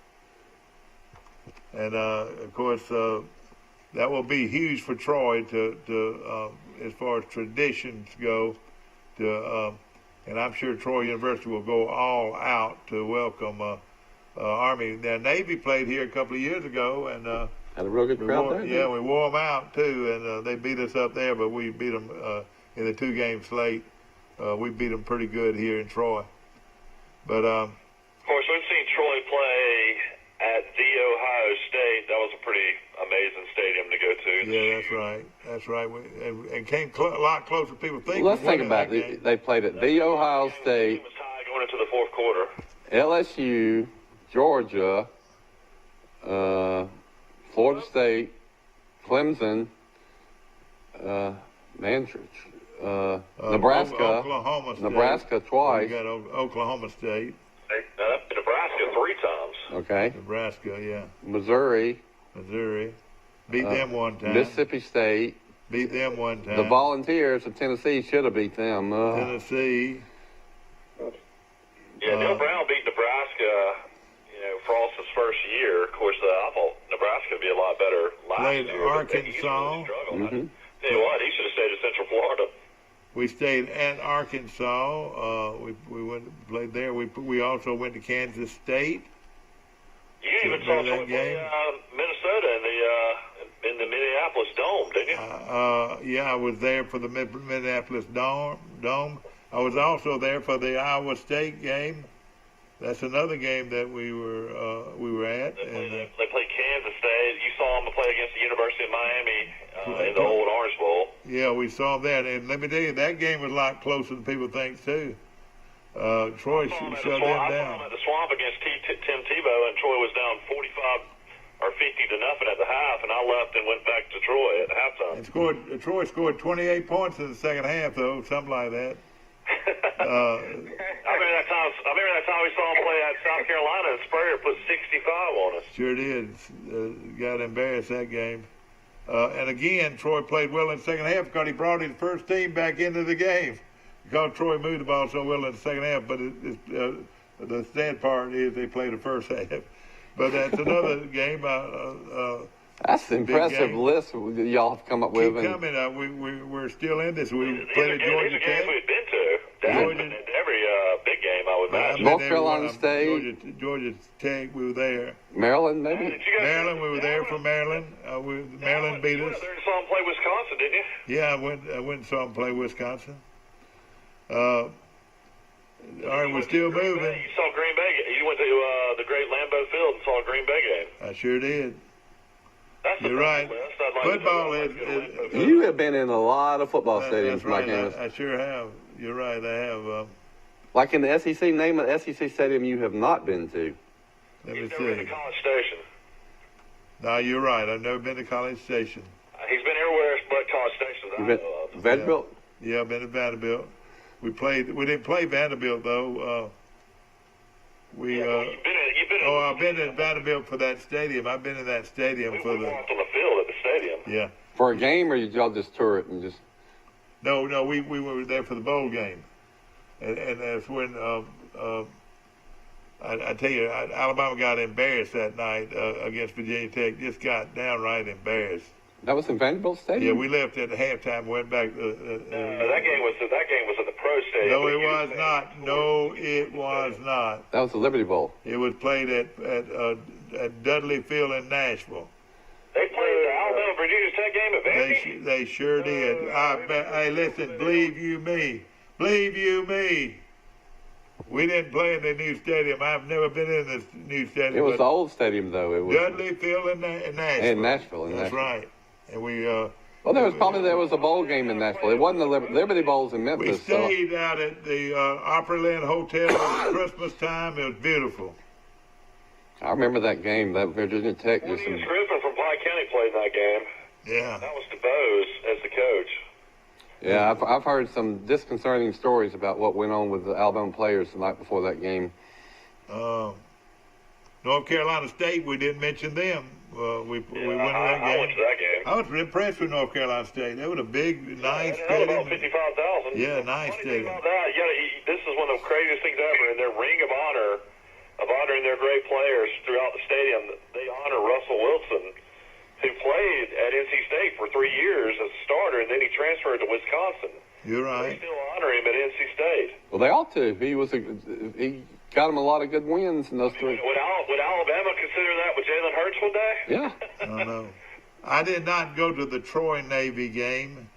And of course, that will be huge for Troy to as far as traditions go. And I'm sure Troy University will go all out to welcome Army. Now, Navy played here a couple of years ago, and had a real good crowd there. Yeah, we wore them out too, and they beat us up there, but we beat them in the 2-game slate. We beat them pretty good here in Troy. But of course, we've seen Troy play at the Ohio State. That was a pretty amazing stadium to go to. Yeah, that's right. That's right. And came a lot closer than people think. Well, let's think about it. They played at the Ohio State. The was high going into the fourth quarter. LSU, Georgia, Florida State, Clemson, Nebraska, Oklahoma State. Nebraska twice. You got Oklahoma State. Nebraska 3 times. Okay. Nebraska, yeah. Missouri. Beat them one time. Mississippi State. Beat them one time. The Volunteers of Tennessee should have beat them. Tennessee. Yeah, Neil Brown beat Nebraska, Frost's first year. Of course, I thought Nebraska would be a lot better last year. Arkansas. Mm-hmm. Tell you what, he should have stayed in Central Florida. We stayed at Arkansas. We went played there. We also went to Kansas State. You even saw Troy play Minnesota in the Minneapolis Dome, didn't you? Yeah, I was there for the Minneapolis Dome. I was also there for the Iowa State game. That's another game that we were at. They played Kansas State. You saw them play against the University of Miami in the old Orange Bowl. Yeah, we saw that, and let me tell you, that game was a lot closer than people think too. Troy shut them down. I saw them at the Swamp against Tim Tebow, and Troy was down 45 or 50 to nothing at the half, and I left and went back to Troy at halftime. Troy scored 28 points in the second half, though, something like that. I remember that time we saw him play at South Carolina, and Spurrier put 65 on us. Sure did. Got embarrassed that game. And again, Troy played well in the second half because he brought his first team back into the game. Because Troy moved the ball so well in the second half, but the sad part is they played the first half. But that's another game. That's an impressive list y'all have come up with. Keep coming. We're still in this. We played at Georgia Tech. We've been to. Every big game, I would imagine. North Carolina State. Georgia Tech, we were there. Maryland, maybe? Maryland, we were there for Maryland. Maryland beat us. You went there and saw them play Wisconsin, didn't you? Yeah, I went and saw them play Wisconsin. All right, we're still moving. You saw Green Bay. You went to the great Lambeau Field and saw a Green Bay game. I sure did. You're right. Football is. You have been in a lot of football stadiums, right. Mike Amos. I sure have. You're right. I have. Like in the SEC, name an SEC stadium you have not been to. Let me He's see. never been to College Station. No, you're right. I've never been to College Station. He's been everywhere but College Station. You've been Vanderbilt? Yeah, I've been to Vanderbilt. We didn't play Vanderbilt though. I've been in Vanderbilt for that stadium. I've been in that stadium we walked on the field at the stadium. Yeah. For a game, or y'all just tour it and just? No, we were there for the bowl game, and that's when I tell you, Alabama got embarrassed that night against Virginia Tech. Just got downright embarrassed. That was in Vanderbilt Stadium. Yeah, we left at halftime. Went back. That game was at the Pro Stadium. No, it was not. No, it was not. That was the Liberty Bowl. It was played at Dudley Field in Nashville. They played the Alabama Virginia Tech game at Vandy. They sure did. Hey, listen, believe you me. We didn't play in the new stadium. I've never been in this new stadium. It was the old stadium, though. It was Dudley Field in Nashville. In Nashville. That's right. And we. Well, there was a bowl game in Nashville. It wasn't the Liberty Bowls in Memphis. We stayed out at the Opryland Hotel at Christmas time. It was beautiful. I remember that game. That Virginia Tech. Griffin from Pike County played in that game. Yeah. That was DeBose as the coach. Yeah, I've heard some disconcerting stories about what went on with the Alabama players the night before that game. North Carolina State, we didn't mention them. We went to that game. I went to that game. I was impressed with North Carolina State. That was a big, nice stadium. stadium. About 55,000. Yeah, nice stadium. This is one of the craziest things ever. In their ring of honor, honoring their great players throughout the stadium, they honor Russell Wilson, who played at NC State for 3 years as a starter, and then he transferred to Wisconsin. You're right. They still honor him at NC State. Well, they ought to. He got him a lot of good wins in those three. Would Alabama consider that with Jalen Hurts one day? Yeah. I don't know. I did not go to the Troy Navy game,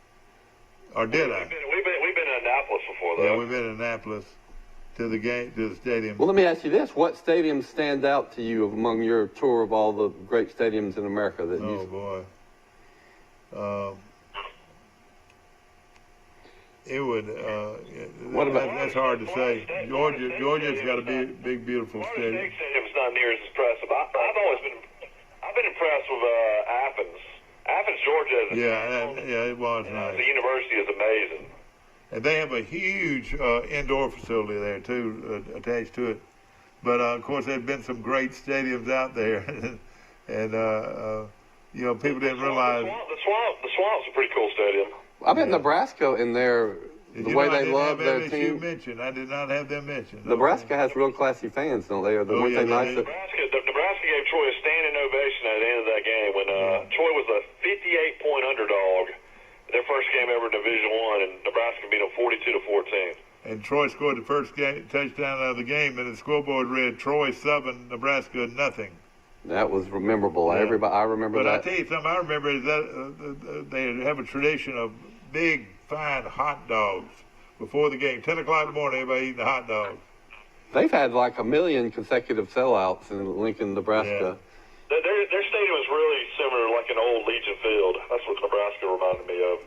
or did I? We've been in Annapolis before, though. Yeah, we've been in Annapolis to the stadium. Well, let me ask you this: what stadiums stand out to you among your tour of all the great stadiums in America? It would. What about? That's hard to say. Georgia's got a big, beautiful stadium. Florida State Stadium's not near as impressive. I've been impressed with Athens. Athens, Georgia. It was nice. The university is amazing. And they have a huge indoor facility there too, attached to it. But of course, there's been some great stadiums out there, and people didn't realize. The Swamp's a pretty cool stadium. I bet Nebraska in their the way they love their team. I did not have them mentioned. Nebraska has real classy fans, don't they? Nebraska gave Troy a standing ovation at the end of that game when Troy was a 58-point underdog. Their first game ever in Division I, and Nebraska beat them 42-14. And Troy scored the first touchdown of the game, and the scoreboard read Troy 7, Nebraska nothing. That was memorable. Yeah. I remember that. But I tell you something I remember is that they have a tradition of big, fine hot dogs before the game. 10 o'clock in the morning, everybody eating the hot dogs. They've had like 1 million consecutive sellouts in Lincoln, Nebraska. Yeah. Their stadium is really similar to like an old Legion Field. That's what Nebraska reminded me of.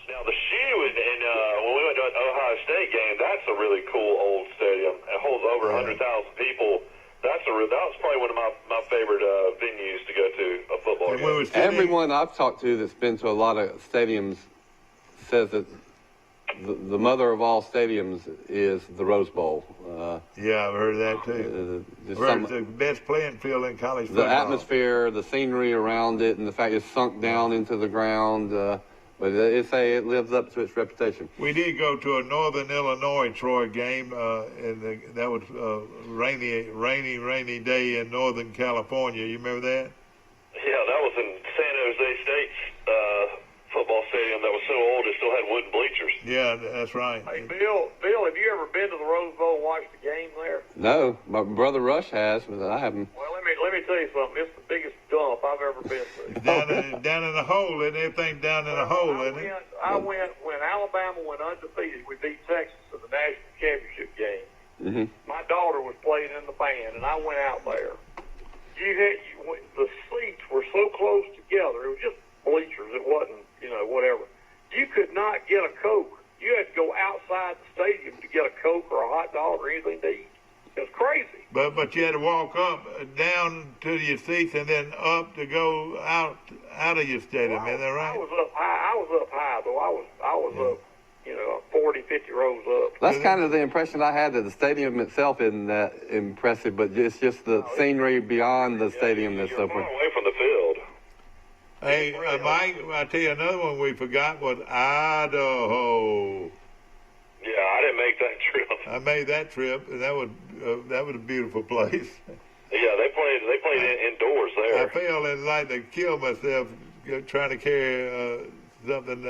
Now, the Shoe when we went to an Ohio State game, that's a really cool old stadium. It holds over 100,000 people. That was probably one of my favorite venues to go to a football game. Everyone I've talked to that's been to a lot of stadiums says that the mother of all stadiums is the Rose Bowl. Yeah, I've heard that too. It's the best playing field in college football. The atmosphere, the scenery around it, and the fact it's sunk down into the ground. But they say it lives up to its reputation. We did go to a Northern Illinois Troy game, and that was a rainy day in Northern California. You remember that? Yeah, that was in San Jose State's football stadium that was so old it still had wooden bleachers. Yeah, that's right. Hey, Bill, have you ever been to the Rose Bowl and watched the game there? No, my brother Rush has, but I haven't. Well, let me tell you something. It's the biggest dump I've ever been to. down in the hole, and everything down in the hole, isn't it? I went when Alabama went undefeated. We beat Texas in the national championship game. Mm-hmm. My daughter was playing in the band, and I went out there. The seats were so close together. It was just bleachers. It wasn't, whatever. You could not get a Coke. You had to go outside the stadium to get a Coke or a hot dog or anything to eat. It was crazy. But you had to walk down to your seats and then up to go out of your stadium. Isn't that right? I was up high, though. I was up, 40, 50 rows up. That's kind of the impression I had, that the stadium itself isn't that impressive, but it's just the scenery beyond the stadium that's so far away from the field. Hey, Mike, I'll tell you another one we forgot was Idaho. Yeah, I didn't make that trip. I made that trip, and that was a beautiful place. Yeah, they played indoors there. I felt like to kill myself trying to carry something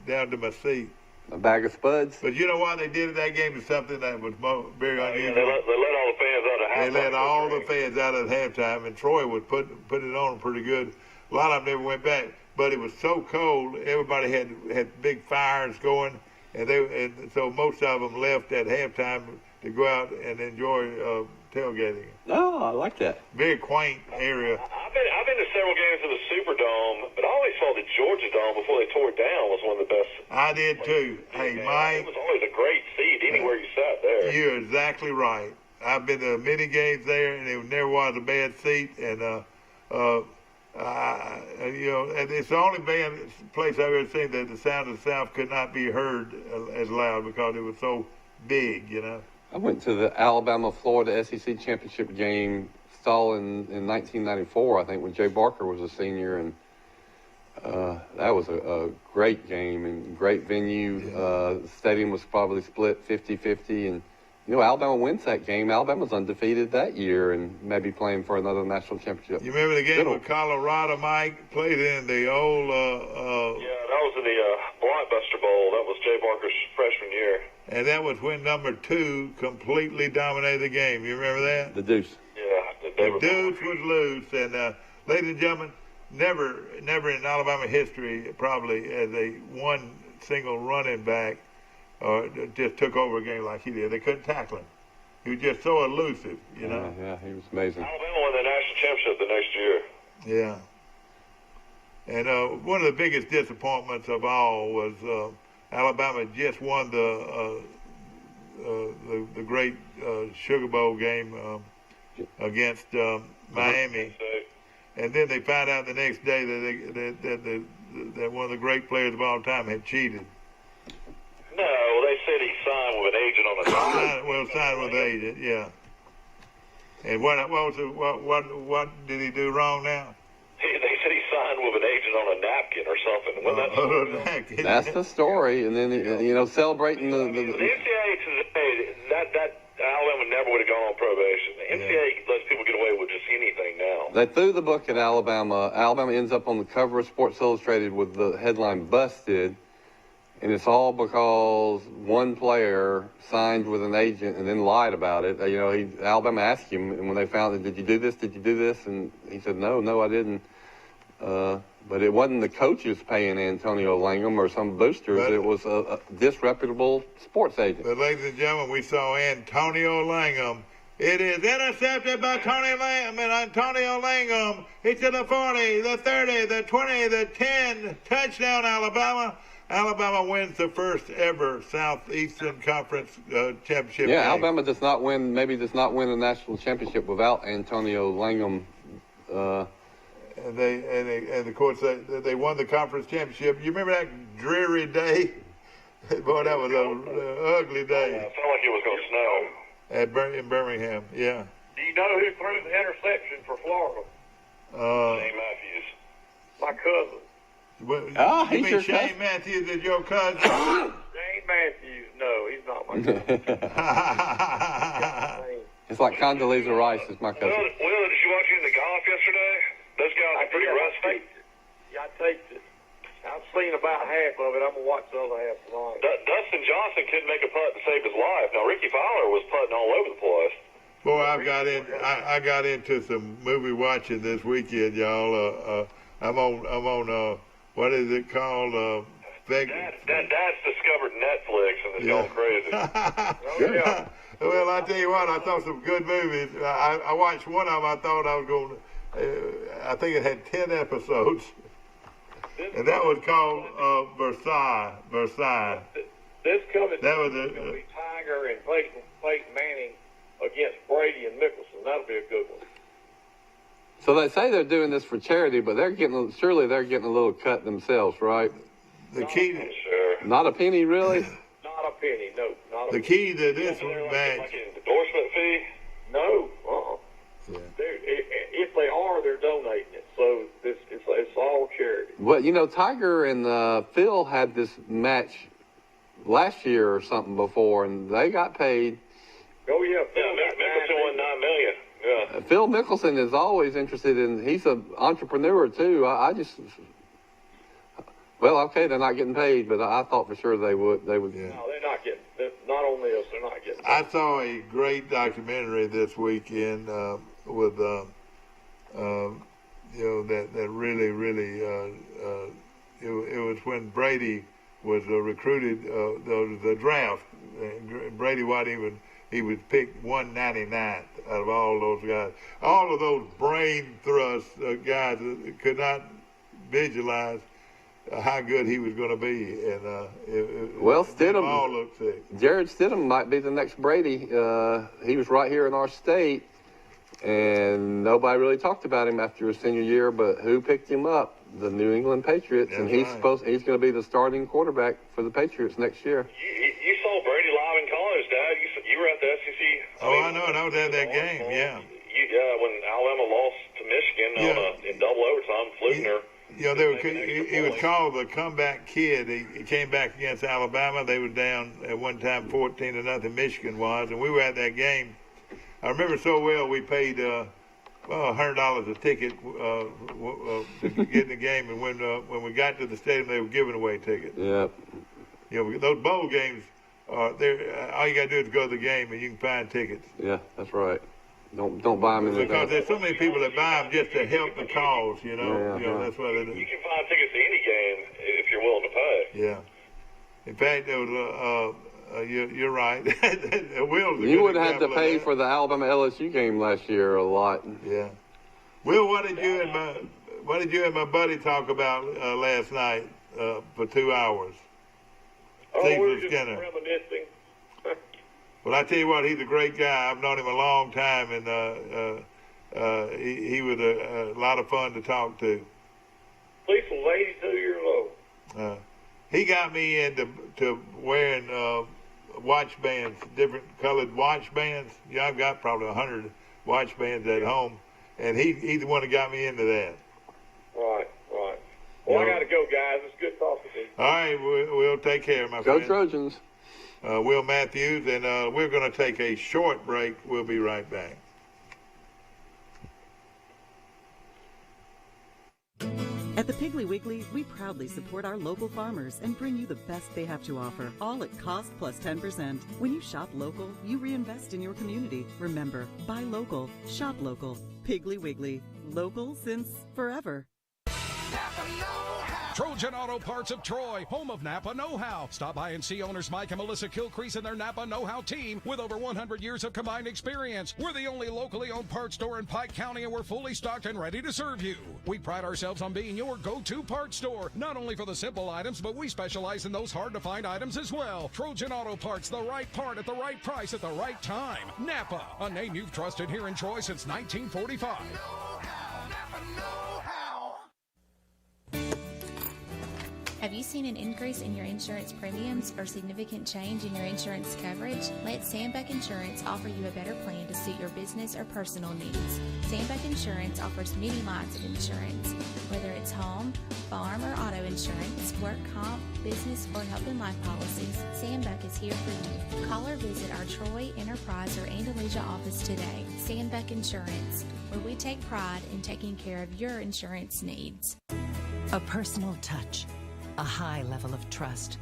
down to my seat. A bag of spuds. But you know what they did at that game is something that was very unusual. They let all the fans out at halftime. They let all the fans out at halftime, and Troy would put it on pretty good. A lot of them never went back, but it was so cold. Everybody had big fires going, and so most of them left at halftime to go out and enjoy tailgating. Oh, I like that. Very quaint area. I've been to several games in the Superdome, but I always thought the Georgia Dome before they tore it down was one of the best. I did too. Hey, Mike. It was always a great seat anywhere you sat there. You're exactly right. I've been to many games there, and it never was a bad seat. And And it's the only place I've ever seen that the sound of the South could not be heard as loud because it was so big, I went to the Alabama-Florida SEC championship game in 1994, I think, when Jay Barker was a senior, and that was a great game and great venue. The stadium was probably split 50-50, and Alabama wins that game. Alabama's undefeated that year and maybe playing for another national championship. You remember the game with Colorado, Mike? Played in the old... yeah, that was in the Blockbuster Bowl. That was Jay Barker's freshman year. And that was when number 2 completely dominated the game. You remember that? The Deuce. Yeah. The Deuce was loose. And, ladies and gentlemen, never in Alabama history probably as a one single running back just took over a game like he did. They couldn't tackle him. He was just so elusive, Yeah, he was amazing. Alabama won the national championship the next year. Yeah. And one of the biggest disappointments of all was Alabama just won the great Sugar Bowl game against Miami, and then they found out the next day that one of the great players of all time had cheated. No, they said he signed with an agent on a signed with an agent, yeah. And what did he do wrong now? They said he signed with an agent on a napkin or something. Napkin. That's the story. And then celebrating the NCAA today, that Alabama never would have gone on probation. The NCAA lets people get away with just anything now. They threw the book at Alabama. Alabama ends up on the cover of Sports Illustrated with the headline "Busted." And it's all because one player signed with an agent and then lied about it. Alabama asked him, and when they found it, did you do this? And he said, no, I didn't. But it wasn't the coaches paying Antonio Langham or some boosters. It was a disreputable sports agent. But ladies and gentlemen, we saw Antonio Langham. It is intercepted by Antonio Langham. It's to the 40, the 30, the 20, the 10. Touchdown, Alabama. Alabama wins the first ever Southeastern Conference championship. Yeah, game. Alabama does not win a national championship without Antonio Langham. And of course they won the conference championship. You remember that dreary day? Boy, that was an ugly day. It felt like it was going to snow. In Birmingham, yeah. Do you know who threw the interception for Florida? Shane Matthews. My cousin. You mean Shane Matthews is your cousin? Shane Matthews. No, he's not my cousin. It's like Condoleezza Rice is my cousin. Will, did you watch any of the golf yesterday? Those guys are pretty rusty. I taped it. I've seen about half of it. I'm going to watch the other half tonight. Dustin Johnson couldn't make a putt to save his life. Now, Ricky Fowler was putting all over the place. Boy, I got into some movie watching this weekend, y'all. I'm on what is it called? Dad's discovered Netflix and it's gone crazy. Well, I tell you what, I saw some good movies. I watched one of them. I thought I was going to, I think it had 10 episodes. And that was called Versailles. This coming that was going to be Tiger and Peyton Manning against Brady and Mickelson. That'll be a good one. So they say they're doing this for charity, but surely they're getting a little cut themselves, right? The key, not a penny, really. Not a penny, no. Not a the key to this match. Like an endorsement fee? No. Yeah. If they are, they're donating it. So it's all charity. Well, Tiger and Phil had this match last year or something before, and they got paid. Oh yeah, Mickelson won $9 million. Yeah. Phil Mickelson is always interested in. He's an entrepreneur too. Well, okay, they're not getting paid, but I thought for sure they would. Yeah. No, they're not getting. Not on this, they're not getting paid. I saw a great documentary this weekend with that really it was when Brady was recruited the draft. Brady wasn't even. He was picked 199th out of all those guys. All of those brain thrust guys could not visualize how good he was going to be. And Stidham all looked sick. Jared Stidham might be the next Brady. He was right here in our state. and nobody really talked about him after his senior year. But who picked him up? The New England Patriots, and he's going to be the starting quarterback for the Patriots next year. You saw Brady live in college, Dad. You were at the SEC. I know, and I was at that game. Yeah. When Alabama lost to Michigan in double overtime, Flugner. He was called the comeback kid. He came back against Alabama. They were down at one time 14-0. Michigan was, and we were at that game. I remember so well. We paid $100 a ticket to get in the game, and when we got to the stadium, they were giving away tickets. Yeah. Those bowl games are there. All you got to do is go to the game, and you can find tickets. Yeah, that's right. Don't buy them in because there's so many people that buy them just to help the cause. That's why they do. You can find tickets to any game if you're willing to pay. Yeah. In fact, there was you're right. You would have had to pay for the Alabama LSU game last year a lot. Yeah. Will, what did you and my buddy talk about last night for 2 hours? We were just reminiscing. Well, I tell you what, he's a great guy. I've known him a long time, and he was a lot of fun to talk to. Lisa's 82 years old. He got me into wearing watch bands, different colored watch bands. Yeah, I've got probably 100 watch bands at home, and he's the one that got me into that. Right. Well, I got to go, guys. It's good talking to you. All right, we'll take care, my friend. Go Trojans. Will Matthews, and we're going to take a short break. We'll be right back. At the Piggly Wiggly, we proudly support our local farmers and bring you the best they have to offer, all at cost plus 10%. When you shop local, you reinvest in your community. Remember, buy local, shop local. Piggly Wiggly, local since forever. Trojan Auto Parts of Troy, home of Napa Know-How. Stop by and see owners Mike and Melissa Kilcrease and their Napa Know-How team with over 100 years of combined experience. We're the only locally owned parts store in Pike County, and we're fully stocked and ready to serve you. We pride ourselves on being your go-to parts store, not only for the simple items, but we specialize in those hard-to-find items as well. Trojan Auto Parts, the right part at the right price at the right time. Napa, a name you've trusted here in Troy since 1945. Have you seen an increase in your insurance premiums or significant change in your insurance coverage? Let Sandbeck Insurance offer you a better plan to suit your business or personal needs. Sandbeck Insurance offers many lines of insurance, whether it's home, farm, or auto insurance, work comp, business, or health and life policies. Sandbeck is here for you. Call or visit our Troy, Enterprise, or Andalusia office today. Sandbeck Insurance, where we take pride in taking care of your insurance needs. A personal touch. A high level of trust.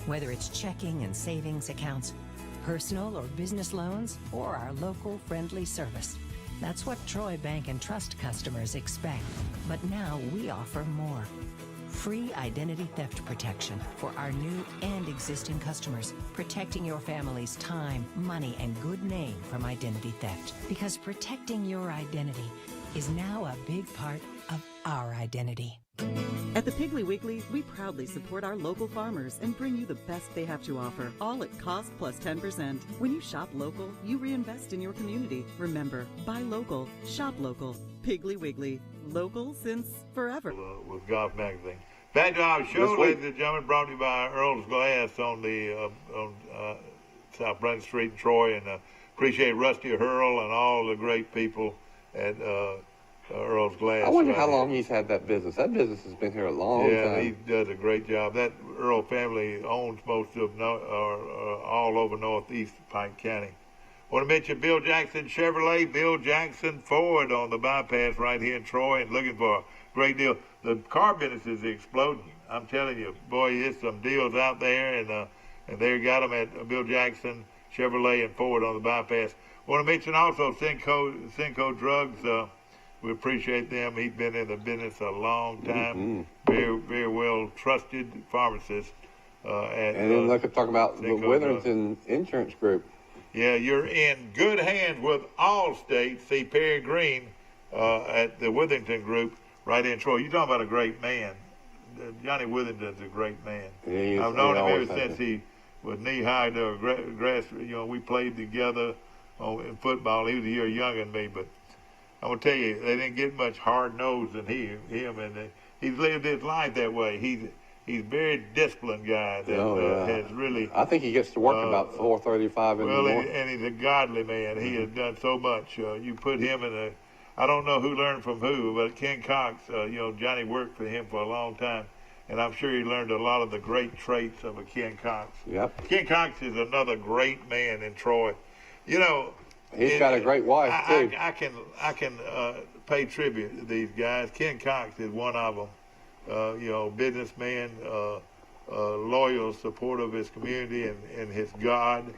Whether it's checking and savings accounts, personal or business loans, or our local friendly service. That's what Troy Bank and Trust customers expect. But now we offer more. Free identity theft protection for our new and existing customers, protecting your family's time, money, and good name from identity theft. Because protecting your identity is now a big part of our identity. At the Piggly Wiggly, we proudly support our local farmers and bring you the best they have to offer, all at cost plus 10%. When you shop local, you reinvest in your community. Remember, buy local, shop local. Piggly Wiggly, local since forever. With Golf Magazine. Back to our show, ladies and gentlemen, brought to you by Earl's Glass on the South Brent Street in Troy, and appreciate Rusty Hurl and all the great people at Earl's Glass. I wonder how long he's had that business. That business has been here a long time. Yeah, he does a great job. That Earl family owns most of all over northeast Pike County. I want to mention Bill Jackson Chevrolet, Bill Jackson Ford on the bypass right here in Troy, and looking for a great deal. The car business is exploding. I'm telling you, boy, there's some deals out there, and they got them at Bill Jackson Chevrolet and Ford on the bypass. I want to mention also Cinco Drugs. We appreciate them. He's been in the business a long time. Very, very well trusted pharmacist. And then look at talk about the Witherington Insurance Group. Yeah, you're in good hands with Allstate. See Perry Green at the Witherington Group right in Troy. You're talking about a great man. Johnny Witherington's a great man. Yeah, I've known him ever since he was knee-high to grass. We played together in football. He was a year younger than me, but I'm gonna tell you, they didn't get much hard nosed than him, and he's lived his life that way. He's a very disciplined guy that has really. I think he gets to work about 4:35 in the morning. And he's a godly man. He has done so much. You put him in a. I don't know who learned from who, but Ken Cox, Johnny worked for him for a long time, and I'm sure he learned a lot of the great traits of a Ken Cox. Yep. Ken Cox is another great man in Troy. He's got a great wife too. I can pay tribute to these guys. Ken Cox is one of them. Businessman, loyal, supportive of his community and his God.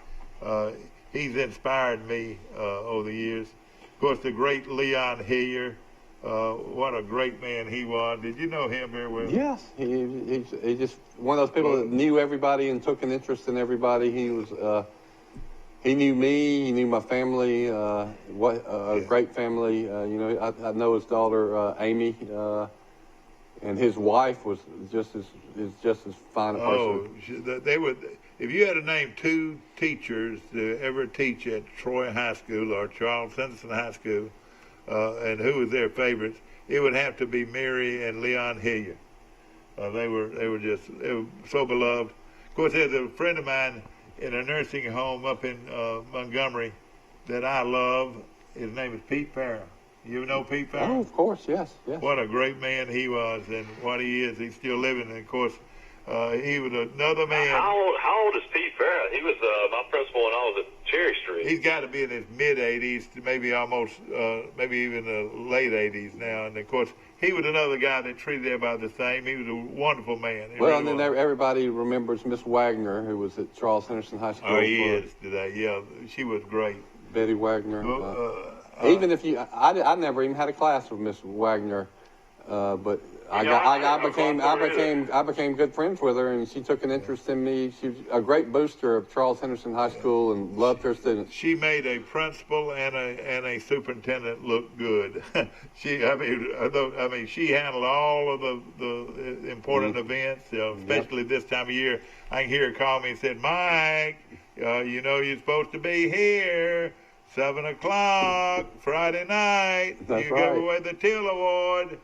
He's inspired me over the years. Of course, the great Leon Hillier. What a great man he was. Did you know him very well? Yes, he's just one of those people that knew everybody and took an interest in everybody. He knew me. He knew my family. A great family. I know his daughter Amy, and his wife was just as fine a person. They would. If you had to name two teachers to ever teach at Troy High School or Charles Henderson High School, and who was their favorites, it would have to be Mary and Leon Hillier. They were so beloved. Of course, there's a friend of mine in a nursing home up in Montgomery that I love. His name is Pete Farrell. You know Pete Farrell? Oh, of course, yes. What a great man he was, and what he is. He's still living, and of course, he was another man. How old is Pete Farrell? He was my principal when I was at Cherry Street. He's got to be in his mid-80s, maybe almost, maybe even the late 80s now. And of course, he was another guy that treated everybody the same. He was a wonderful man. And then everybody remembers Miss Wagner, who was at Charles Henderson High School. Oh, he is today. Yeah, she was great. Betty Wagner. Even if I never even had a class with Miss Wagner, but I became good friends with her, and she took an interest in me. She was a great booster of Charles Henderson High School and loved her students. She made a principal and a superintendent look good. She handled all of the important events, especially this time of year. I can hear her call me and said, "Mike, you're supposed to be here 7 o'clock Friday night. That's you right. give away the Till Award.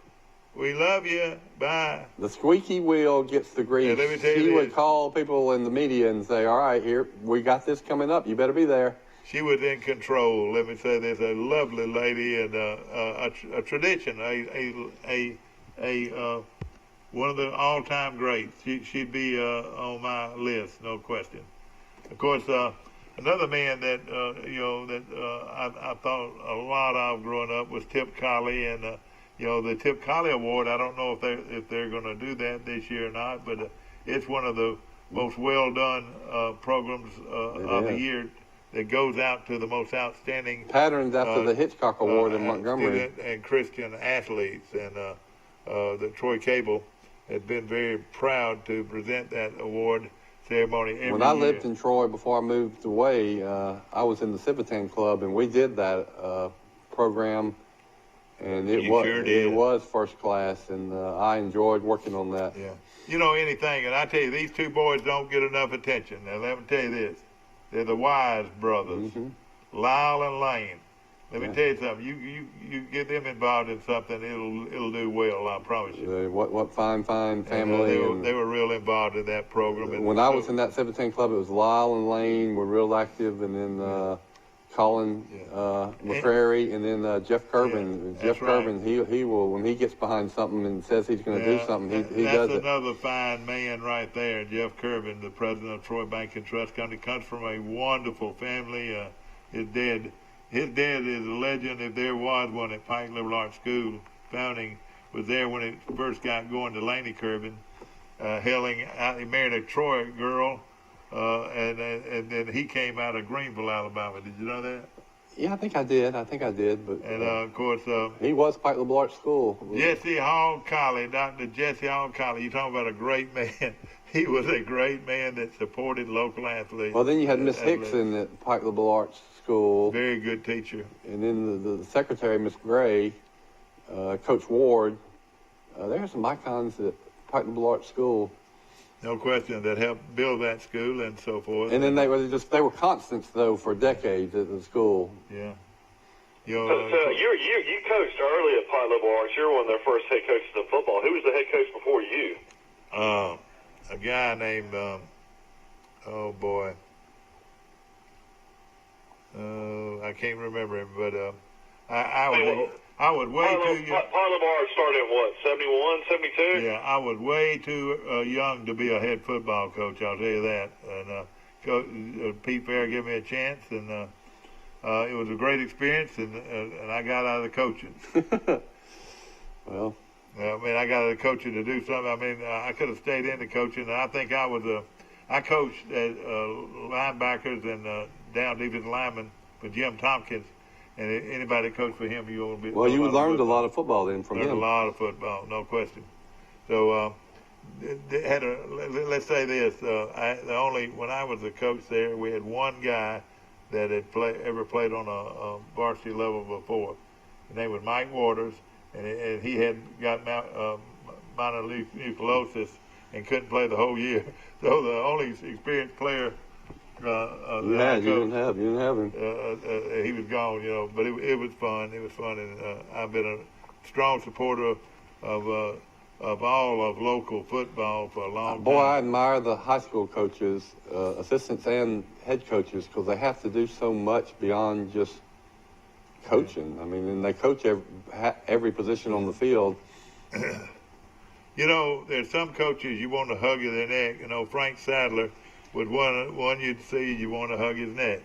We love you. Bye." The squeaky wheel gets the grease. Yeah, let me tell you she would this. call people in the media and say, "All right, here, we got this coming up. You better be there." She was in control. Let me say this: a lovely lady and a tradition, one of the all-time greats. She'd be on my list, no question. Of course, another man that I thought a lot of growing up was Tip Colley, and the Tip Colley Award. I don't know if they're going to do that this year or not, but it's one of the most well done programs of the year that goes out to the most outstanding patterned after the Hitchcock Award in Montgomery, student and Christian athletes, and the Troy Cable has been very proud to present that award ceremony every year. When I lived in Troy before I moved away, I was in the Civitan Club, and we did that program, and it was first class, and I enjoyed working on that. Yeah. Anything, and I tell you, these two boys don't get enough attention. Now, let me tell you this. They're the Wise brothers, Lyle and Lane. Let me tell you something. You get them involved in something, it'll do well. I promise you. What fine family. They were real involved in that program. When I was in that Civitan Club, it was Lyle and Lane were real active, and then Colin McCrary, and then Jeff Curbin. Yeah, Jeff Curbin, he will, when he gets behind something and says he's going to do something, he does it. That's another fine man right there, Jeff Curbin, the president of Troy Bank and Trust Company. Comes from a wonderful family. His dad is a legend, if there was one, at Pike Liberal Arts School. Founding was there when it first got going. Delaney Curbin, he married a Troy girl, and then he came out of Greenville, Alabama. Did you know that? Yeah, I think I did. But of course, he was Pike Liberal Arts School. Jesse Hall Colley, Dr. Jesse Hall Colley. You talking about a great man? He was a great man that supported local athletes. Well, then you had Miss Hickson at Pike Liberal Arts School. Very good teacher. And then the secretary, Miss Gray, Coach Ward. There are some icons at Pike Liberal Arts School. No question, that helped build that school and so forth. And then they were constants though for decades at the school. Yeah. You know, So you coached early at Pine Level Arts. You're one of their first head coaches in football. Who was the head coach before you? A guy named oh boy, I can't remember him, but I was way too young. Pine Level Arts started in what, 71, 72? Yeah, I was way too young to be a head football coach. I'll tell you that. And Pete Fair gave me a chance, and it was a great experience, and I got out of the coaching. Well, I mean, I got out of the coaching to do something. I mean, I could have stayed in the coaching. And I think I coached linebackers and down defensive linemen for Jim Tompkins. And anybody that coached for him, you will be. well, you learned a lot of football then from Learned him. a lot of football, no question. So, let's say this: when I was a coach there, we had one guy that had ever played on a varsity level before. His name was Mike Waters, and he had got mononucleosis and couldn't play the whole year. So the only experienced player You didn't have him. he was gone, you know. But it was fun. It was fun, and I've been a strong supporter of all of local football for a long time. Boy, I admire the high school coaches, assistants and head coaches, because they have to do so much beyond just coaching. I mean, and they coach every position on the field. You know, there's some coaches you want to hug their neck. You know, Frank Sadler was one you'd see you want to hug his neck.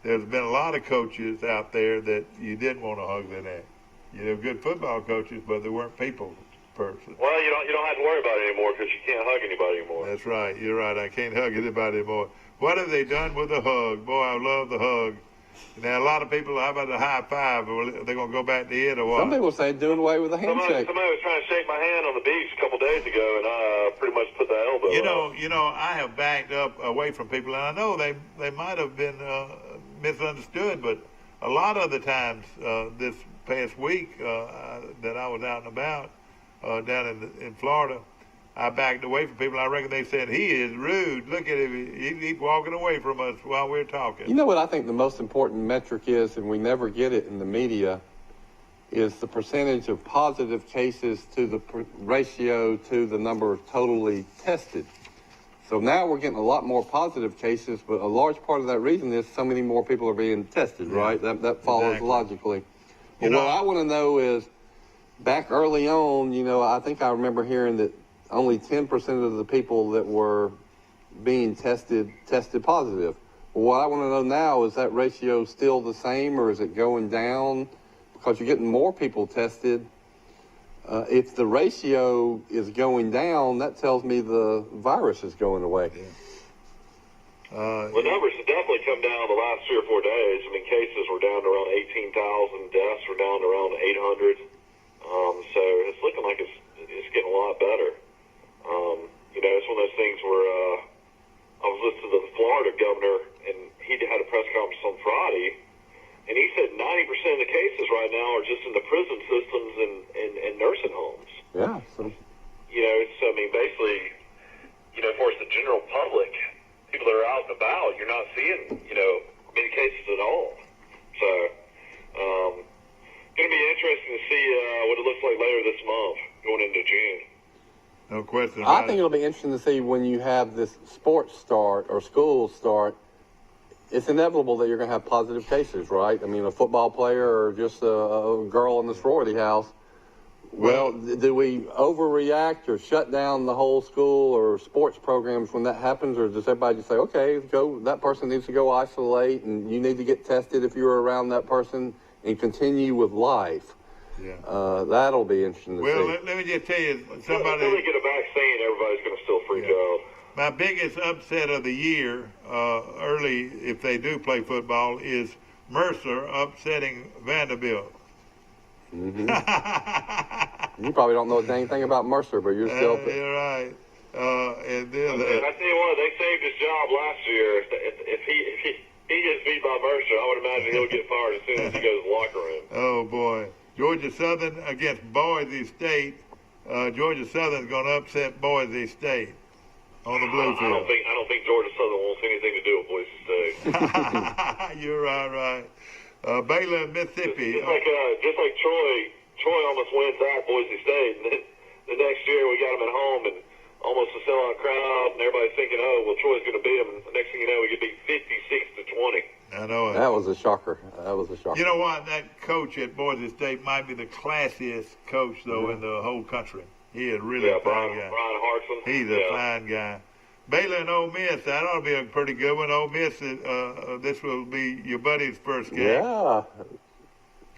There's been a lot of coaches out there that you didn't want to hug their neck. You know, good football coaches, but they weren't people person. Well, you don't have to worry about it anymore because you can't hug anybody anymore. That's right. You're right. I can't hug anybody anymore. What have they done with the hug? Boy, I love the hug. Now, a lot of people, how about the high five? Are they going to go back to it or what? Some people say doing away with a handshake. Somebody was trying to shake my hand on the beach a couple days ago, and I pretty much put the elbow up. You know, I have backed up away from people, and I know they might have been misunderstood, but a lot of the times this past week that I was out and about down in Florida, I backed away from people. I reckon they said, he is rude. Look at him. He's walking away from us while we're talking. You know what I think the most important metric is, and we never get it in the media, is the percentage of positive cases to the ratio to the number of totally tested. So now we're getting a lot more positive cases, but a large part of that reason is so many more people are being tested, right? That follows exactly. Logically. But what I want to know is, back early on, you know, I think I remember hearing that only 10% of the people that were being tested positive. Well, what I want to know now, is that ratio still the same, or is it going down? Because you're getting more people tested. If the ratio is going down, that tells me the virus is going away. Yeah. The numbers have definitely come down the last 3 or 4 days. I mean, cases were down to around 18,000, deaths were down to around 800. So it's looking like it's getting a lot better. You know, it's one of those things where I was listening to the Florida governor, and he had a press conference on Friday, and he said 90% of the cases right now are just in the prison systems and nursing homes. Yeah. You know, so I mean, basically, you know, for the general public, people that are out and about, you're not seeing, you know, many cases at all. So, going to be interesting to see what it looks like later this month, going into June. No question. I think it'll be interesting to see when you have this sports start or school start. It's inevitable that you're going to have positive cases, right? I mean, a football player or just a girl in the sorority house. Well, do we overreact or shut down the whole school or sports programs when that happens, or does everybody just say, okay, go? That person needs to go isolate, and you need to get tested if you're around that person, and continue with life? Yeah. That'll be interesting to see. Well, let me just tell you, somebody. Until they get a vaccine, everybody's going to still freak out. My biggest upset of the year, early, if they do play football, is Mercer upsetting Vanderbilt. Mm-hmm. You probably don't know a dang thing about Mercer, but you're still. You're right. And then, and I tell you what, they saved his job last year. If he gets beat by Mercer, I would imagine he'll get fired as soon as he goes to the locker room. Oh boy, Georgia Southern against Boise State. Georgia Southern's going to upset Boise State on the blue field. I don't think Georgia Southern wants anything to do with Boise State. You're right. Baylor and Mississippi. Just like Troy almost wins at Boise State, and then the next year we got them at home and almost a sellout crowd, and everybody's thinking, oh, well, Troy's going to beat them. The next thing you know, we get beat 56-20. I know it. That was a shocker. You know what? That coach at Boise State might be the classiest coach, though, in the whole country. He is really a fine guy. Brian Hartson. He's a fine guy. Baylor and Ole Miss, that ought to be a pretty good one. Ole Miss, this will be your buddy's first game. Yeah.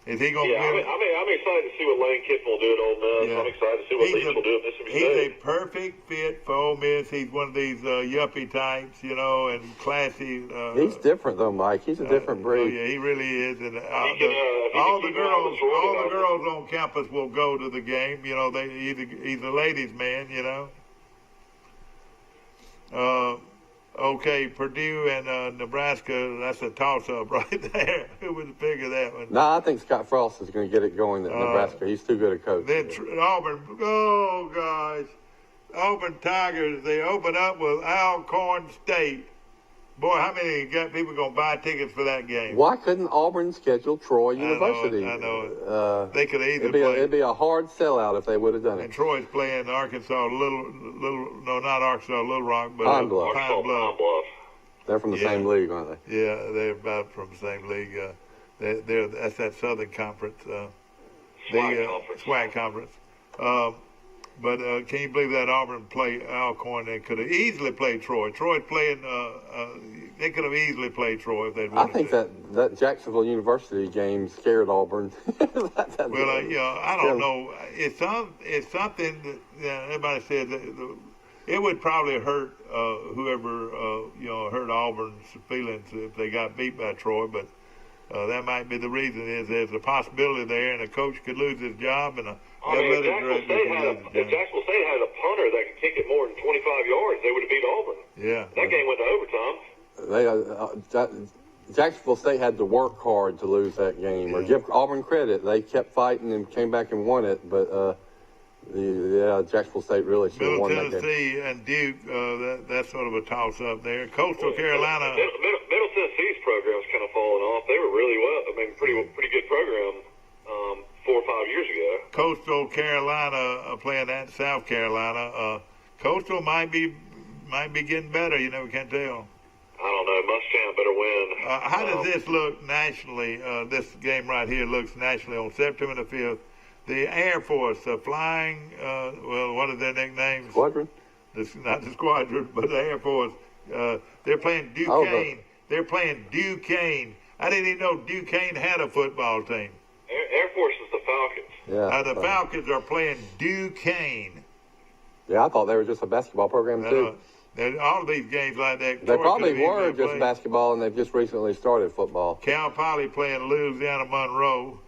Is he going to win? I'm excited to see what Lane Kiffin will do at Ole Miss. Yeah. I'm excited to see what Leach will do at Mississippi State. He's a perfect fit for Ole Miss. He's one of these yuppie types, you know, and classy. He's different, though, Mike. He's a different breed. Oh, yeah, he really is. And all the girls on campus will go to the game. You know, he's a ladies' man, you know. Okay, Purdue and Nebraska, that's a toss-up right there. Who would figure that one? No, I think Scott Frost is going to get it going at Nebraska. He's too good a coach. Then Auburn, oh, guys. Auburn Tigers, they open up with Alcorn State. Boy, how many people going to buy tickets for that game? Why couldn't Auburn schedule Troy University? I know it. They could have easily played. It'd be a hard sellout if they would have done it. And Troy's playing Arkansas, not Arkansas, Little Rock, but Pine Bluff. Pine Bluff. They're from the same league, aren't they? Yeah, they're about from the same league. That's that Southern Conference. SWAC Conference. But can you believe that Auburn played Alcorn? They could have easily played Troy. Troy's playing. They could have easely played Troy if they'd wanted I think that Jacksonville University game scared Auburn. I don't know. It's something that everybody said that it would probably hurt whoever hurt Auburn's feelings if they got beat by Troy, but. That might be the reason. Is there's a possibility there, and a coach could lose his job, and if Jacksonville State had a punter that could kick it more than 25 yards, they would have beat Auburn. Yeah, that game went to overtime. Jacksonville State had to work hard to lose that game, or give Auburn credit. They kept fighting and came back and won it, but Jacksonville State really should have won that game. Middle Tennessee and Duke, that's sort of a toss-up there. Coastal Carolina. Middle Tennessee's program's kind of fallen off. They were really pretty good program 4 or 5 years ago. Coastal Carolina playing at South Carolina. Coastal might be getting better. You never can tell. I don't know. Muschamp better win. How does this look nationally? This game right here looks nationally on September the 5th. The Air Force, flying, what are their nicknames? Squadron? Not the Squadron, but the Air Force. They're playing Duquesne. They're playing Duquesne. I didn't even know Duquesne had a football team. Air Force is the Falcons. Yeah. The Falcons are playing Duquesne. Yeah, I thought they were just a basketball program, too. All of these games like that. They probably were just basketball, and they've just recently started football. Cal Poly playing Louisiana Monroe.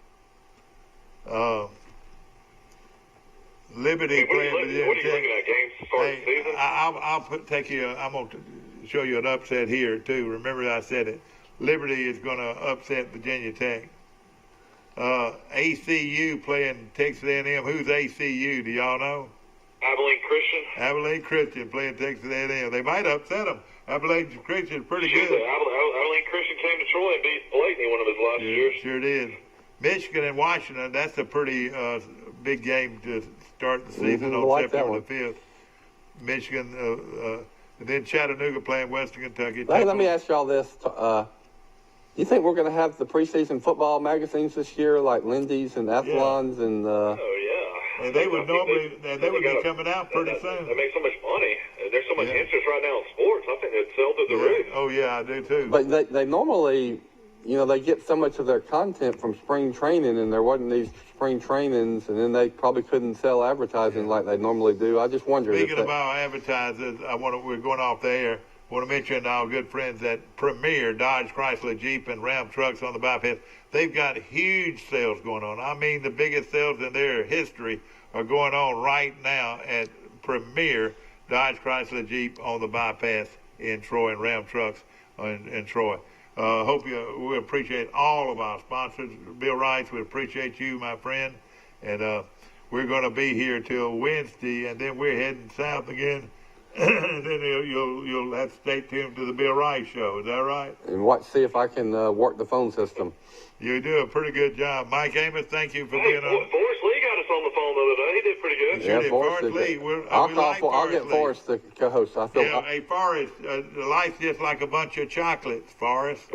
Liberty playing Virginia Tech. What are you looking at, games to start the season? I'm going to show you an upset here, too. Remember I said it. Liberty is going to upset Virginia Tech. ACU playing Texas A&M. Who's ACU? Do y'all know? Abilene Christian playing Texas A&M. They might upset them. Abilene Christian is pretty good. Abilene Christian came to Troy and beat Blakeney one of his last years. Sure it is. Michigan and Washington, that's a pretty big game to start the season on September the 5th. Michigan, and then Chattanooga playing Western Kentucky. Let me ask y'all this. Do you think we're going to have the preseason football magazines this year, like Lindy's and Athlon's and? Oh yeah. And they would be coming out pretty soon. They make so much money. There's so much interest right now in sports. I think they'd sell to the roof. Oh yeah, I do too. But they normally, they get so much of their content from spring training, and there wasn't these spring trainings, and then they probably couldn't sell advertising like they normally do. I just wonder. Speaking about advertising, we're going off the air. I want to mention our good friends at Premier Dodge, Chrysler, Jeep, and Ram trucks on the bypass. They've got huge sales going on. I mean, the biggest sales in their history are going on right now at Premier Dodge, Chrysler, Jeep on the bypass in Troy, and Ram trucks in Troy. We appreciate all of our sponsors. Bill Rice, we appreciate you, my friend. And we're going to be here till Wednesday, and then we're heading south again. then you'll have to stay tuned to the Bill Rice Show. Is that right? And see if I can work the phone system. You do a pretty good job. Mike Amos, thank you for Hey, being on. Forrest Lee got us on the phone the other day. He did pretty good. Sure did. Forrest Forrest Lee. I'll get Forrest the co-host. I feel. Yeah, hey, Forrest, life's just like a bunch of chocolates, Forrest.